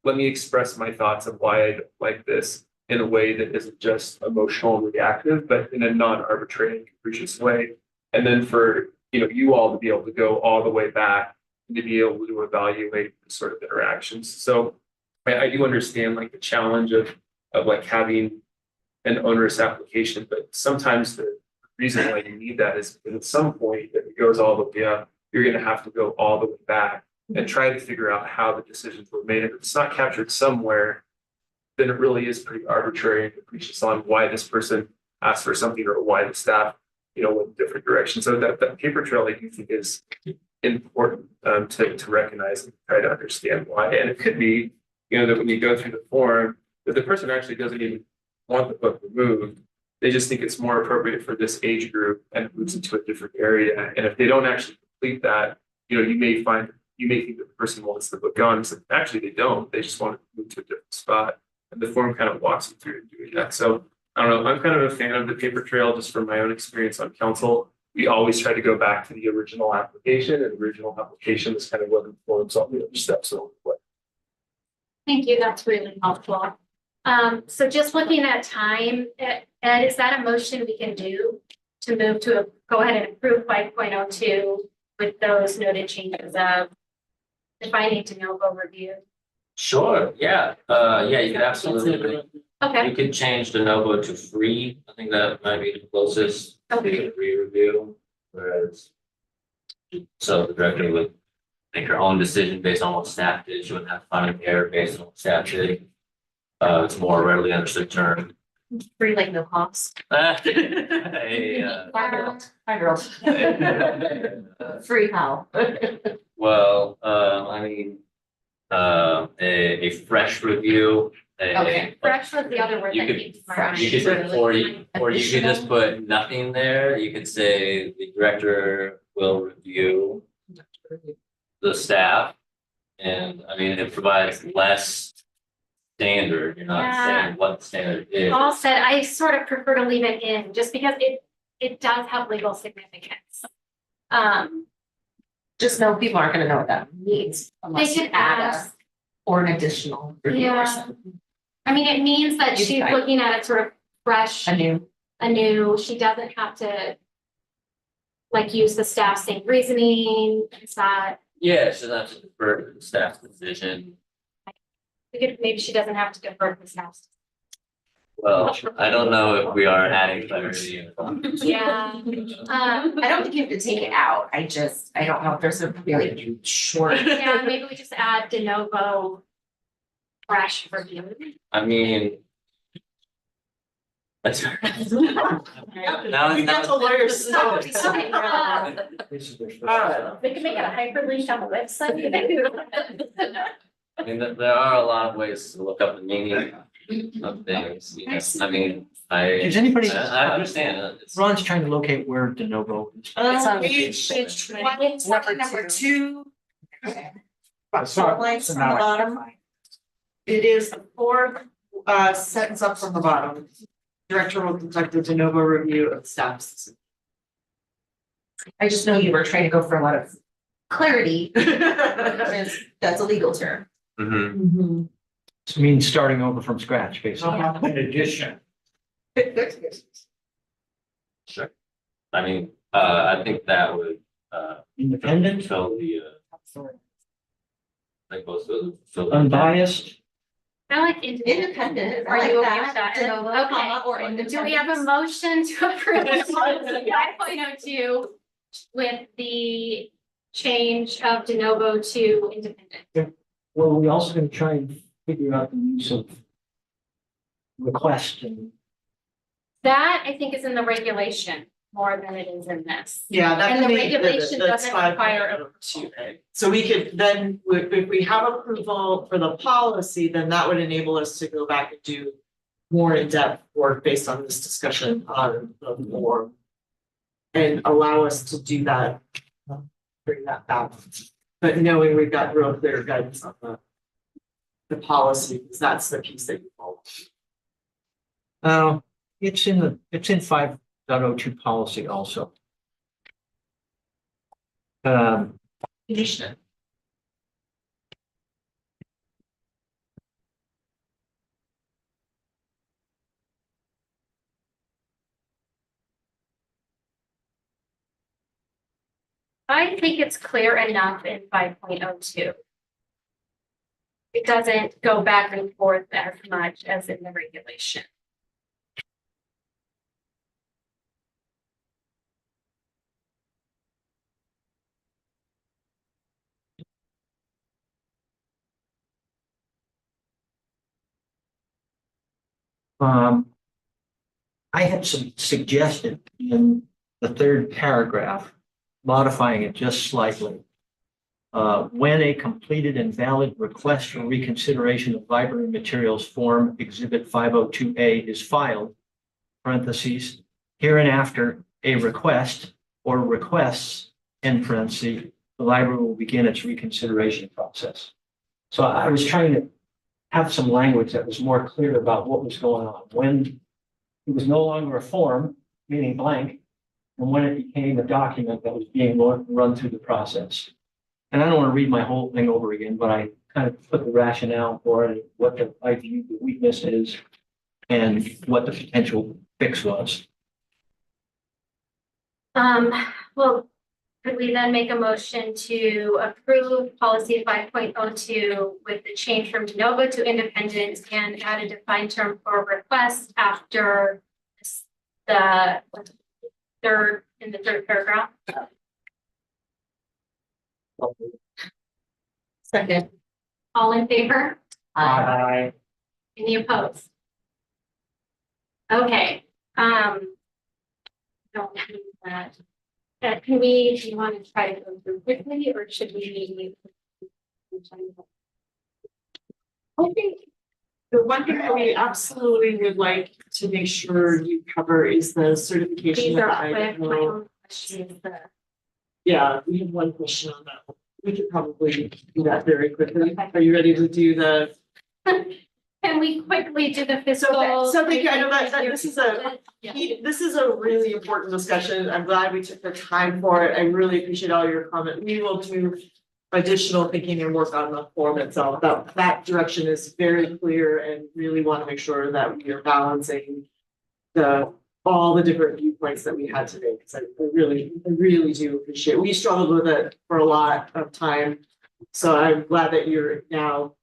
let me express my thoughts of why I don't like this in a way that isn't just emotional and reactive, but in a non-arbitrary and capricious way. And then for, you know, you all to be able to go all the way back and to be able to evaluate the sort of interactions. So I do understand, like, the challenge of like having an onerous application, but sometimes the reason why you need that is because at some point, if it goes all the way up, you're going to have to go all the way back and try to figure out how the decisions were made. If it's not captured somewhere, then it really is pretty arbitrary and capricious on why this person asked for something or why the staff, you know, went different directions. So that paper trail, I do think, is important to recognize and try to understand why. And it could be, you know, that when you go through the form, that the person actually doesn't even want the book removed. They just think it's more appropriate for this age group and it moves into a different area. And if they don't actually complete that, you know, you may think that the person wants the book gone. So actually they don't. They just want to move to a different spot. And the form kind of walks them through doing that. So I don't know. I'm kind of a fan of the paper trail just from my own experience on council. We always try to go back to the original application, and the original application is kind of what informs all the other steps along the way. Thank you, that's really helpful. So just looking at time, Ed, is that a motion we can do to move to go ahead and approve 5.02 with those noted changes of defining de novo review? Sure, yeah, you could absolutely, Okay, you could change de novo to free. I think that might be the closest to okay, free review, whereas. So the director would make her own decision based on what staff did. She wouldn't have final error based on what staff did. It's a more readily understood term. Free, like, no cost. Hey, 5-year-old. Free how? well, I mean, a fresh review Okay. Fresh was the other word You that could- came to my fresh. mind. You could, or you could just put nothing there, you could say the director will review the staff. And I mean, it provides less standard, you're not Yeah. saying what the standard is. Paul said, I sort of prefer to leave it in, just because it does have legal significance. Just know people aren't gonna know what that means unless you could add ask. or an additional review or Yeah. something. I mean, it means that You she's type. looking at it sort of fresh, anew, she doesn't have to like use the staff's same reasoning, it's not, Yeah, so that's for the staff's decision. maybe she doesn't have to defer to the staff's. Well, I don't know if we are adding clarity. Yeah. I don't think you have to take it out. I don't know if there's a really short. Yeah, maybe we just add de novo fresh review. I mean. That's. Now, That's a lawyer's stuff. Okay, This is their first- They can make it a hyperlink on the website. I mean, there are a lot of ways to look up the meaning of things, you know, I mean, Does anybody, I understand, it's. Ron's trying to locate where de novo is. It's on Page page 20, number 2. So Lines so from now the I- bottom. It is the fourth sentence up from the bottom. Director will conduct a de novo review of staff's. I just know you were trying to go for a lot of clarity. That's a legal term. Mhm. This means starting over from scratch, basically. In addition, Sure. I mean, I think that would, Independent, fill the, like most of the. fill the- unbiased. I like independent. Independent, I Are like you okay that. with that? De novo, Okay. comma, or Do we independent. have a motion to approve policy 5.02 with the change of de novo to independent? Well, we also going to try and figure out the use of request and That I think is in the regulation more than it is in this. Yeah, that And the can be, regulation that's doesn't 5.02. require So we could then, if we have approval for the policy, then that would enable us to go back and do more in-depth work based on this discussion on the form. And allow us to do that, bring that back. But knowing we've got real clear guidance on the policy, because that's the piece that you follow. it's in 5.02 policy also. Condition. I think it's clear enough in 5.02. It doesn't go back and forth as much as in the regulation. I had some suggested in the third paragraph, modifying it just slightly. When a completed and valid request for reconsideration of library materials form exhibit 502A is filed, parentheses, hereinafter a request or requests, end parentheses, the library will begin its reconsideration process. So I was trying to have some language that was more clear about what was going on. When it was no longer a form, meaning blank, and when it became a document that was being run through the process. And I don't want to read my whole thing over again, but I kind of put the rationale for it, what I view the weakness is, and what the potential fix was. Well, could we then make a motion to approve policy 5.02 with the change from de novo to independent and add a defined term for request after the third paragraph? Second. All in favor? I, Any opposed? Okay, don't have that. Do you want to try to go through quickly, or should we? I think The one thing that we absolutely would like to make sure you cover is the certification. These are of quick, my Idaho. own questions. Yeah, we have one question on that. We could probably do that very quickly. Are you ready to do the? Can we quickly do the fiscal? So thank you. I know that this is a really important discussion. I'm glad we took the time for it. I really appreciate all your comment. We will do additional thinking and work on the form itself. That direction is very clear and really want to make sure that we are balancing all the different viewpoints that we had today, because I really do appreciate it. We struggled with it for a lot of time. So I'm glad that you're now,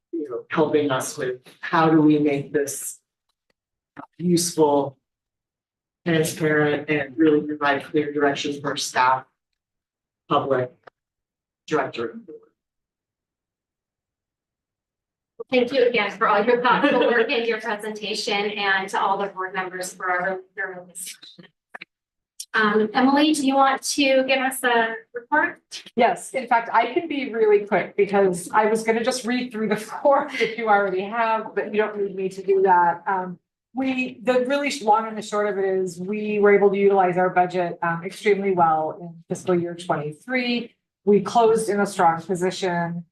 helping us with how do we make this useful, transparent, and really provide clear direction for staff, public, director. Thank you again for all your thoughtful work and your presentation, and to all the board members for our thorough discussion. Emily, do you want to give us a report? Yes, in fact, I can be really quick because I was gonna just read through the form that you already have, but you don't need me to do that. The really long and the short of it is we were able to utilize our budget extremely well in fiscal year 23. We closed in a strong position.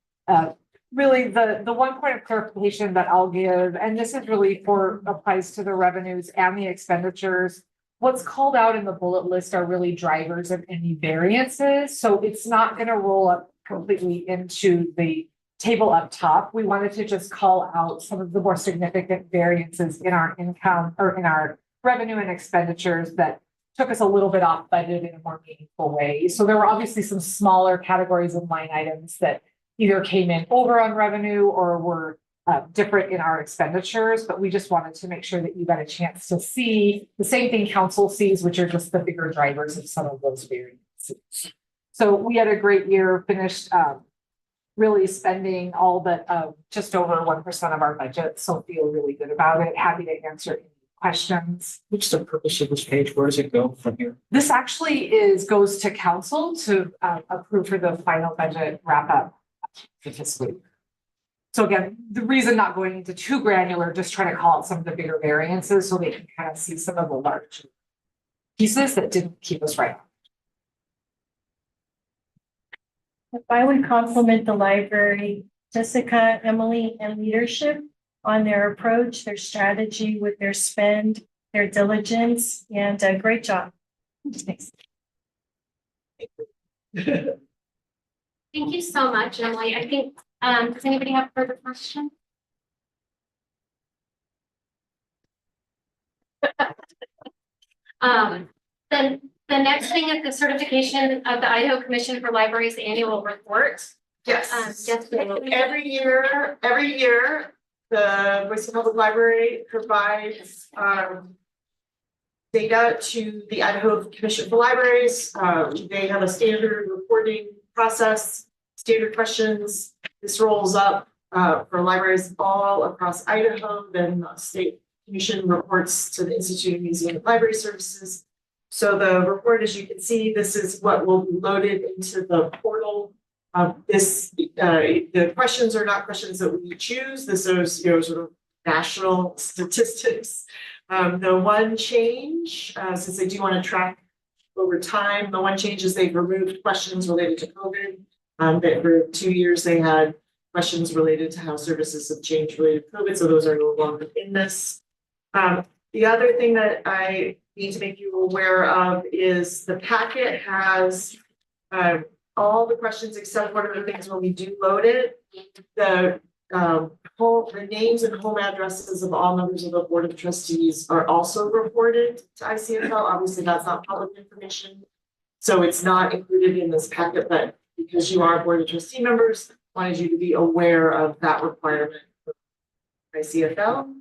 Really, the one point of clarification that I'll give, and this is really applies to the revenues and the expenditures. What's called out in the bullet list are really drivers of any variances. So it's not going to roll up completely into the table up top. We wanted to just call out some of the more significant variances in our income or in our revenue and expenditures that took us a little bit off budget in a more meaningful way. So there were obviously some smaller categories and line items that either came in over on revenue or were different in our expenditures, but we just wanted to make sure that you got a chance to see the same thing council sees, which are just the bigger drivers of some of those variances. So we had a great year, finished really spending all but just over 1% of our budget. So feel really good about it. Happy to answer any questions. What's the purpose of this page? Where does it go from here? This actually goes to council to approve for the final budget wrap up for fiscal year. So again, the reason not going into too granular, just trying to call out some of the bigger variances so they can kind of see some of the large pieces that didn't keep us right on. If I would compliment the library, Jessica, Emily, and leadership on their approach, their strategy with their spend, their diligence, and a great job. Thanks. Thank you so much, Emily. I think, does anybody have further questions? Then the next thing is the certification of the Idaho Commission for Libraries Annual Report. Yes. Yes, Every year, the Boise Public Library provides data to the Idaho Commission for Libraries. They have a standard reporting process, standard questions. This rolls up for libraries all across Idaho. Then the state commission reports to the Institute of Museum and Library Services. So the report, as you can see, this is what will be loaded into the portal. The questions are not questions that we choose. This is, sort of national statistics. The one change, since they do want to track over time, the one change is they've removed questions related to COVID. That for 2 years they had questions related to how services have changed related to COVID, so those are no longer in this. The other thing that I need to make you aware of is the packet has all the questions except one of the things when we do load it, the names and home addresses of all members of the Board of Trustees are also reported to ICFL. Obviously, that's not public information, so it's not included in this packet, but because you are Board of Trustee members, wanted you to be aware of that requirement for ICFL.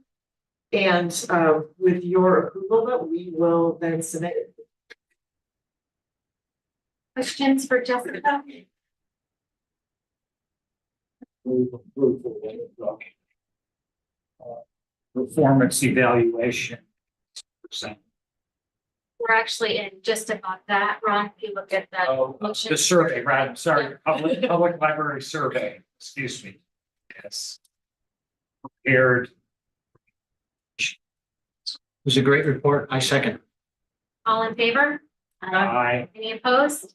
And with your approval, that we will then submit it. Questions for Jessica? Performance evaluation. We're actually in just about that, Ron, if you look at that motion. The survey, right? Sorry, public library survey, excuse me. Yes. Prepared was a great report. I second. All in favor? Aye. Any opposed?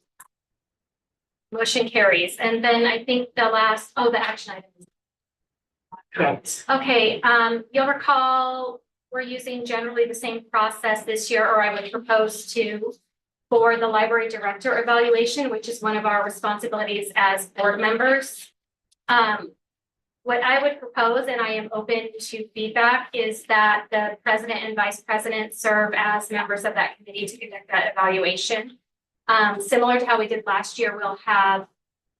Motion carries. And then I think the last, the action items. Correct. Okay, you'll recall, we're using generally the same process this year, or I would propose to, for the library director evaluation, which is one of our responsibilities as board members. What I would propose, and I am open to feedback, is that the president and vice president serve as members of that committee to conduct that evaluation. Similar to how we did last year, we'll have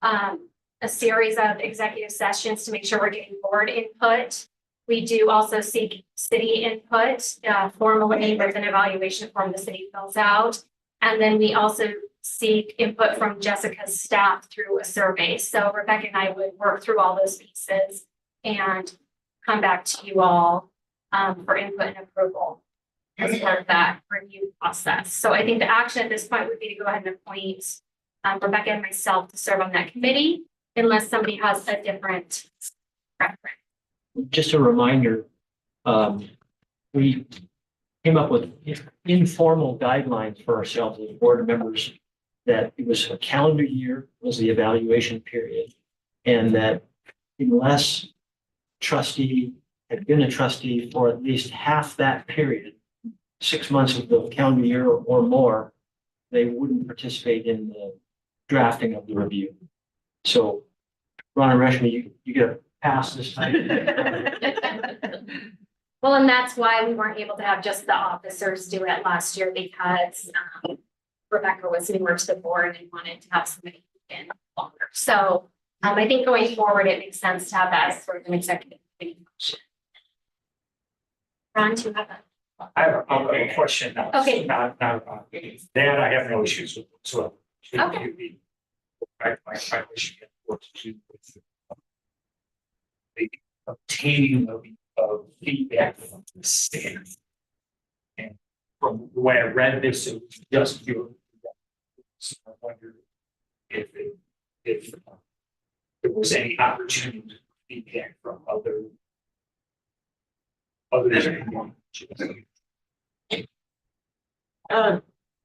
a series of executive sessions to make sure we're getting board input. We do also seek city input formally with an evaluation form the city fills out. And then we also seek input from Jessica's staff through a survey. So Rebecca and I would work through all those pieces and come back to you all for input and approval as part of that review process. So I think the action at this point would be to go ahead and appoint Rebecca and myself to serve on that committee, unless somebody has a different preference. Just a reminder, we came up with informal guidelines for ourselves as board members, that it was a calendar year was the evaluation period, and that unless trustee had been a trustee for at least half that period, 6 months of the calendar year or more, they wouldn't participate in the drafting of the review. So, Ron and Reshma, you get a pass this time. Well, and that's why we weren't able to have just the officers do it last year, because Rebecca was newer to the board and wanted to have somebody in longer. So I think going forward, it makes sense to have that as sort of an executive committee function. Ron, do you have I have a question now. Okay. Not about that. I have no issues with. So. Okay. My question what to do with the obtaining of feedback from the staff. And from the way I read this, it was just you. So I wondered if there was any opportunity to feedback from other than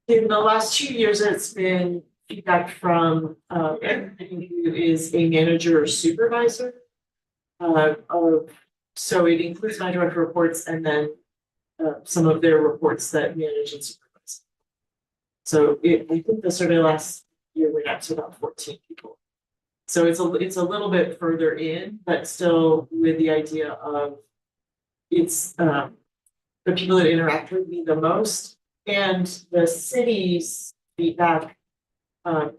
in the last 2 years, it's been feedback from anybody who is a manager or supervisor. So it includes my direct reports and then some of their reports that manage and supervise. So I think the survey last year went out to about 14 people. So it's a little bit further in, but still with the idea of it's the people that interact with me the most, and the city's feedback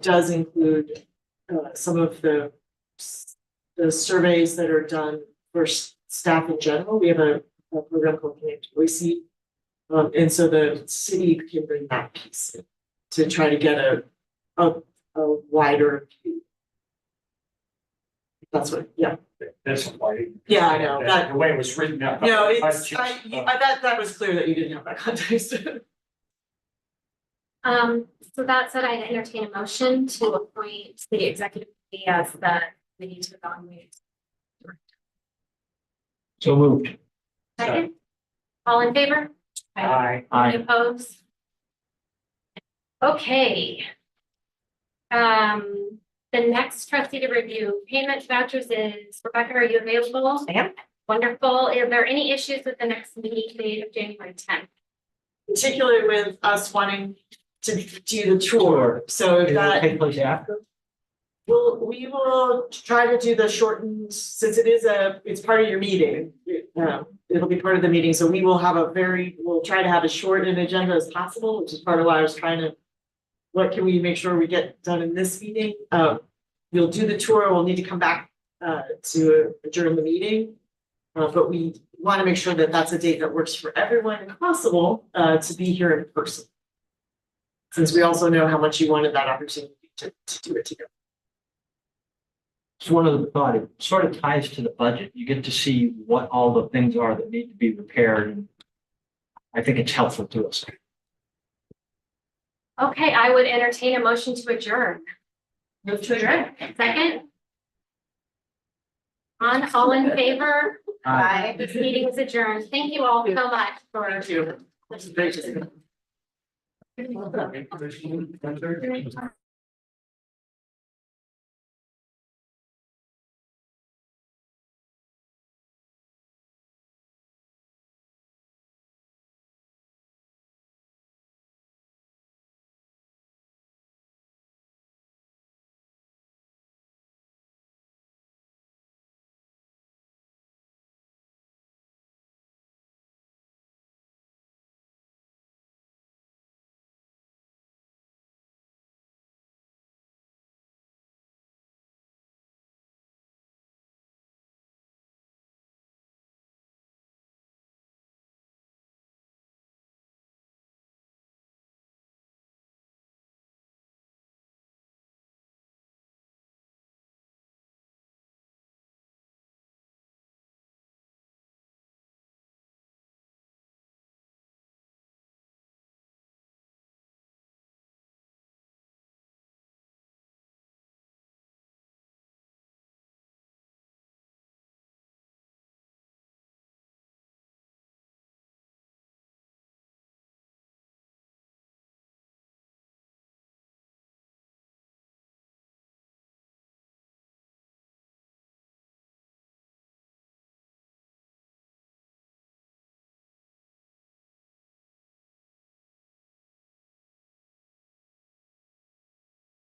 does include some of the surveys that are done for staff in general. We have a program called Connect Boise, and so the city can bring that piece in to try to get a wider view. That's what, yeah. That's why. Yeah, I know that the way it was written up. No, it's that was clear that you didn't have that context. So that said, I entertain a motion to appoint the executive committee as the committee to evaluate. So moved. Second, all in favor? Aye. Any opposed? Okay. The next trustee to review payment vouchers is Rebecca. Are you available? I am. Wonderful. Are there any issues with the next meeting date of January 10th? Particularly with us wanting to do the tour, so if It will that, take place after? we will try to do the shortened, since it's part of your meeting. It'll be part of the meeting, so we will have we'll try to have as short an agenda as possible, which is part of why I was trying to, what can we make sure we get done in this meeting? We'll do the tour, we'll need to come back to adjourn the meeting. But we want to make sure that that's a date that works for everyone if possible to be here in person. Since we also know how much you wanted that opportunity to do it together. It's one of the thought, it sort of ties to the budget. You get to see what all the things are that need to be repaired. And I think it's helpful to us. Okay, I would entertain a motion to adjourn. Move to adjourn. Second? All in favor? Bye. This meeting is adjourned. Thank you all so much for Thank you. Thank you.